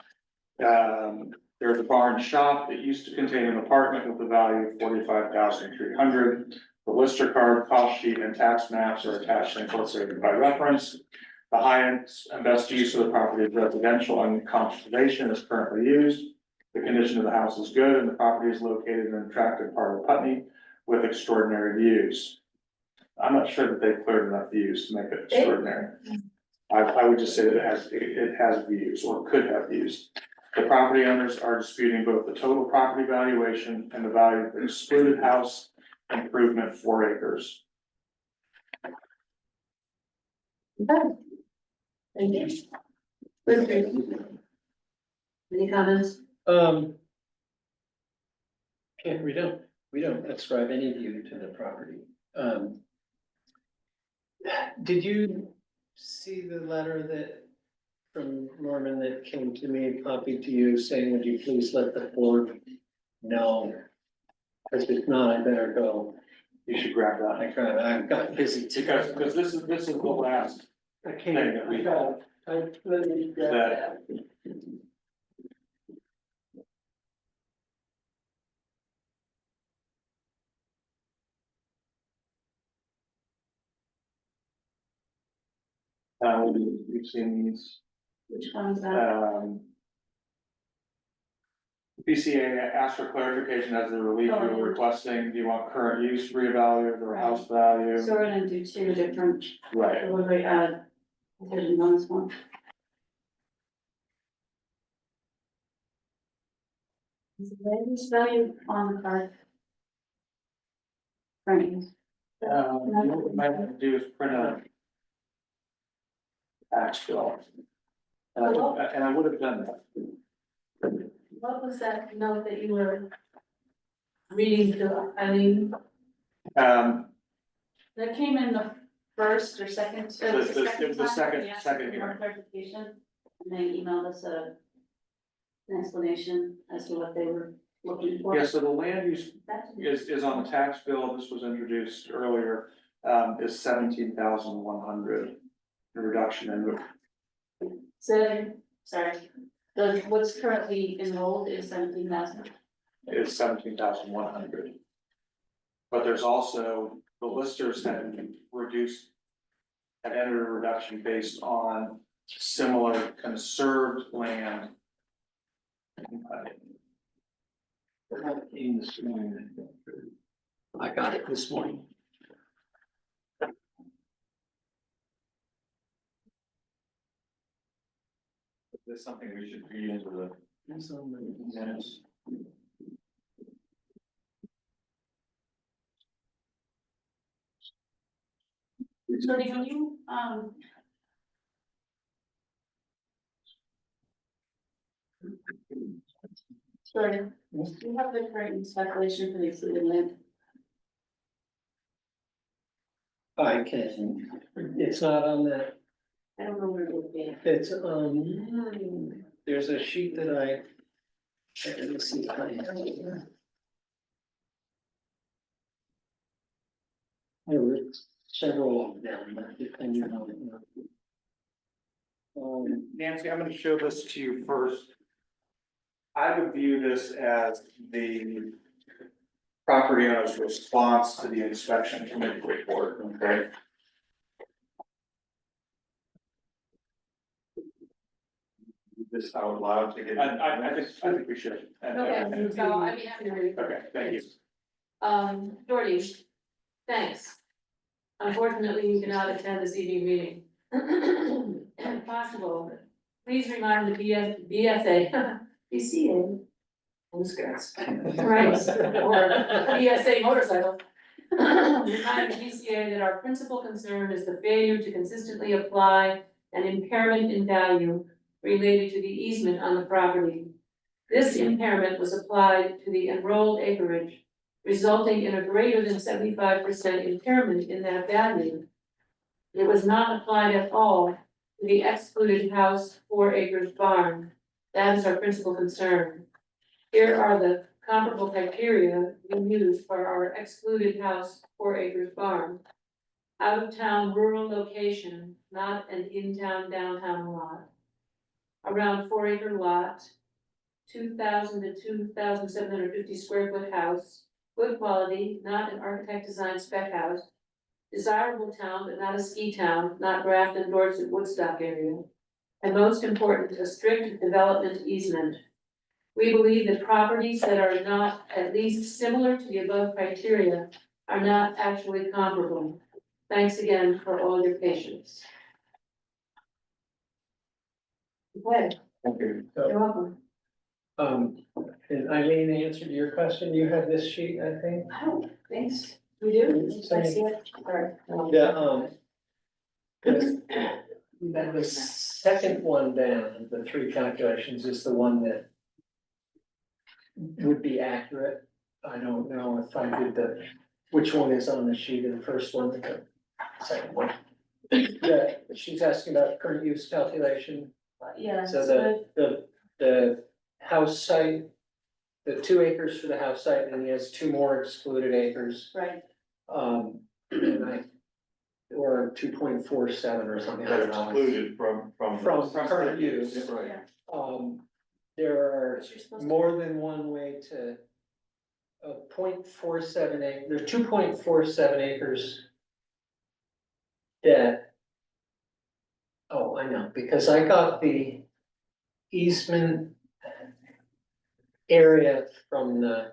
There's a barn shop that used to contain an apartment with a value of 45,300. The lister card, cost sheet, and tax maps are attached and incorporated by reference. The highest and best use of the property is residential, and conservation is currently used. The condition of the house is good, and the property is located in an attractive part of Putney with extraordinary views. I'm not sure that they've cleared enough views to make it extraordinary. I would just say that it has views, or could have views. The property owners are disputing both the total property valuation and the value of the excluded house improvement 4 acres. Thank you. Listers? Any comments? Yeah, we don't ascribe any view to the property. Did you see the letter that from Norman that came to me and copied to you saying, would you please let the board know? Because if not, I better go. You should grab that. I've got busy. Because this is the last I thing can't. that we Let me grab that. that. We've seen these. Which one is that? BCA asked for clarification as the relief you were requesting. Do you want current use reevaluated or house value? So we're gonna do 2 different, Right. delivery, decisions on this one. Is the land use value on the card? Right. What we might have to do is print a tax bill. And I would have done that. What was that note that you were reading to Eileen? That came in the first or second. The second Yeah, here. more clarification, and they emailed us an explanation as to what they were looking for. Yeah, so the land use is on the tax bill. This was introduced earlier, is 17,100. The reduction in So, sorry, what's currently enrolled is 17,000. is 17,100. But there's also, the listers had reduced, had entered a reduction based on similar conserved land. I got it this morning. Is this something we should read into the minutes? So do you, sorry, do you have the current speculation for the exceeded land? I can, it's not on that, I don't know where it would be. it's, there's a sheet that let me see if I have it here. There were several of them, depending on. Nancy, I'm gonna show this to you first. I would view this as the property owner's response to the inspection committee report, okay? This out loud to get. I think we should. Okay, so I'd be happy to read. Okay, thank you. Jordy, thanks. Unfortunately, you cannot attend this evening meeting. If possible, please remind the BSA, BCA. Skirts. Right, or BSA motorcycle. Remind the BCA that our principal concern is the failure to consistently apply an impairment in value related to the easement on the property. This impairment was applied to the enrolled acreage, resulting in a greater than 75% impairment in that value. It was not applied at all to the excluded house 4 acres barn. That is our principal concern. Here are the comparable criteria we used for our excluded house 4 acres barn. Out of town rural location, not an in-town downtown lot. Around 4 acre lot, 2,000 to 2,750 square foot house, good quality, not an architect designed spec house. Desirable town, but not a ski town, not Grafton, Dorset, Woodstock area. And most important, a strict development easement. We believe that properties that are not at least similar to the above criteria are not actually comparable. Thanks again for all your patience. Okay, Thank you. you're welcome. And Eileen, the answer to your question, you have this sheet, I think. I don't think so. We do? I see it. All right. The second one down, the 3 calculations is the one that would be accurate. I don't know if I did which one is on the sheet, the first one, the second one. Yeah, she's asking about current use calculation. Yeah, So the house site, the 2 acres for the house site, and he has 2 more excluded acres. right, Or 2.47 or something, I don't know. Excluded from. From current use. Right. There are you're supposed to. more than one way to. 0.47 acre, there are 2.47 acres. That. Oh, I know, because I got the easement. Area from the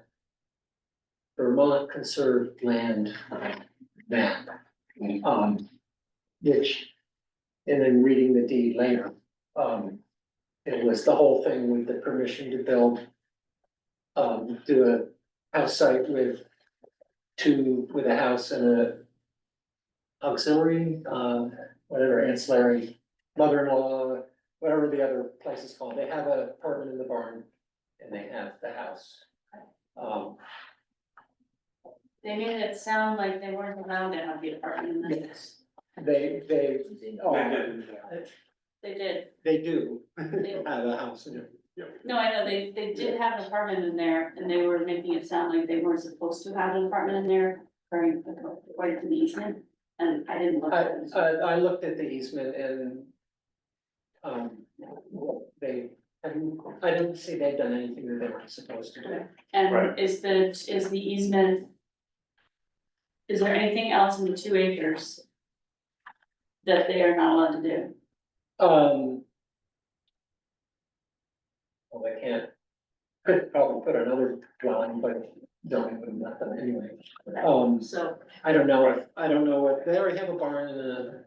Vermont Conserved Land map. Which, and then reading the deed later, it was the whole thing with the permission to build. Do a house site with a house and a auxiliary, whatever ancillary, mother-in-law, whatever the other place is called, they have an apartment in the barn. And they have the house. They made it sound like they weren't allowed to have the apartment in this. They They did. They do have a house in it. No, I know, they did have an apartment in there, and they were making it sound like they weren't supposed to have an apartment in there, according to the easement, and I didn't look at it. I looked at the easement and. I didn't see they'd done anything that they weren't supposed to do. And Right. is the easement? Is there anything else in the 2 acres? That they are not allowed to do? Well, they can't. Could probably put another dwelling, but don't even nothing anyway. So, I don't know if they already have a barn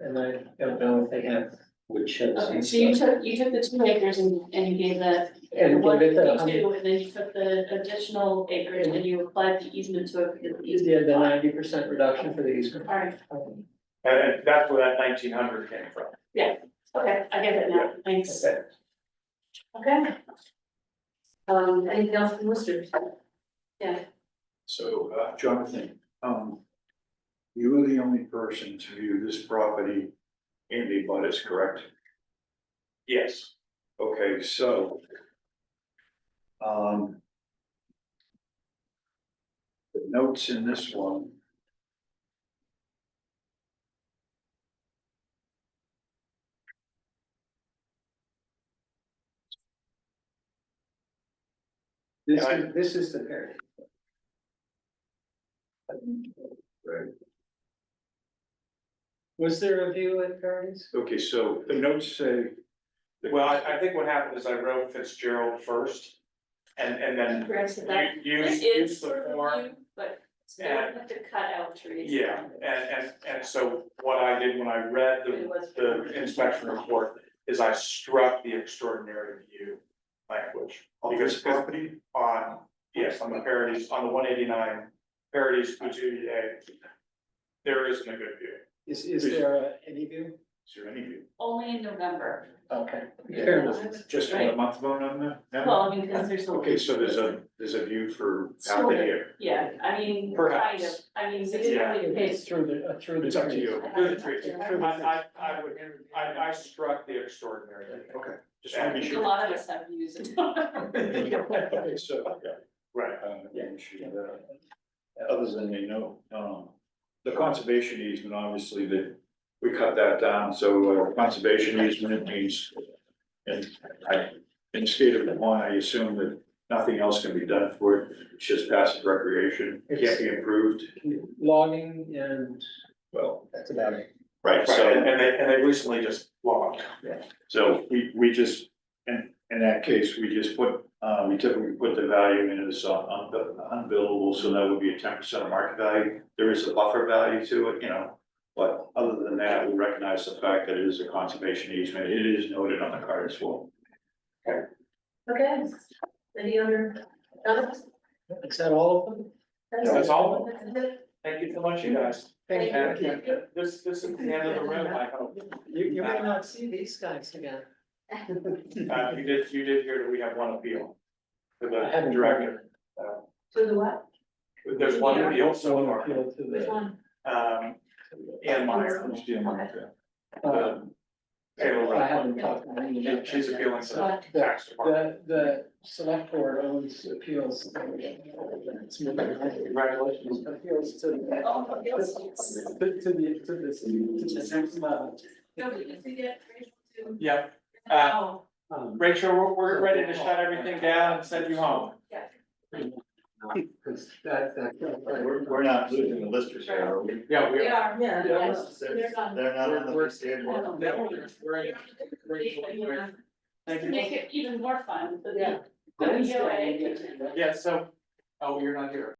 and I don't know if they have wood chips. okay, and so you stuff. took the 2 acres and you gave that. And One give it the 52, and then you took the additional acres and you applied the easement to it because the easement. the 90% reduction for the easement. Alright, And that's where that 1900 came from. okay, I get it now, thanks. Okay. Okay. Anything else from listeners? Yeah, So, Jonathan, you are the only person to view this property in the abutters, correct? Yes. Okay, so. The notes in this one. This is the parent. Right. Was there a view at Gardens? Okay, so the notes say. Well, I think what happened is I wrote Fitzgerald first, and then Correct, that, you there use is the sort of a form. view, but it's not like the cutout trees. Yeah, and so what I did when I read the inspection report is I struck the extraordinary view language. Because Property, on, yes, on the parodies, on the 189 parodies, there isn't a good view. Is there any view? Is there any view? Only in November. Okay. Fair enough. Just for a month vote on that? Well, I mean, because there's. Okay, so there's a view for half Sort the of. year. Yeah, I mean, kind of, Perhaps. I mean, Yeah. It's through the. It's up to you. I would, I struck the extraordinary. Okay. Just want to be a sure. lot of us have used it. Okay, so, yeah. Right. Other than, the conservation easement, obviously, that we cut that down, so conservation easement means. And in the state of Vermont, I assume that nothing else can be done for it, it's just passive recreation, it can't be improved, Logging and well, that's about it. right, Right, so. and they recently just logged. So we just, in that case, we just put, we typically put the value in as unbillable, so that would be a 10% of market value. There is a buffer value to it, but other than that, we recognize the fact that it is a conservation easement, it is noted on the card as well. Okay, any other comments? Is that all of them? That's all? That's it. Thank you so much, you guys. Thank you. And this is the end of the room, I hope. You may not see these guys again. You did hear that we have one appeal to I the haven't director. To the what? There's one appeal so One far, appeal to Which the. one? Ann Meyer, Taylor I haven't Rupp. talked to them. She's appealing to What? the tax department. The select board owns appeals. It's moving on. Congratulations. Appeals to the. Oh, appeals. To the next level. Nobody can see it. Yep, Oh, Rachel, we're ready to shut everything down and send you home. Because that. We're not losing the listers here, are we? Yeah, we are. Yeah. Yes, they're done. They're not on the schedule. Thank To you. make it even more fun, but Yeah. the. Yeah, so, oh, you're not here.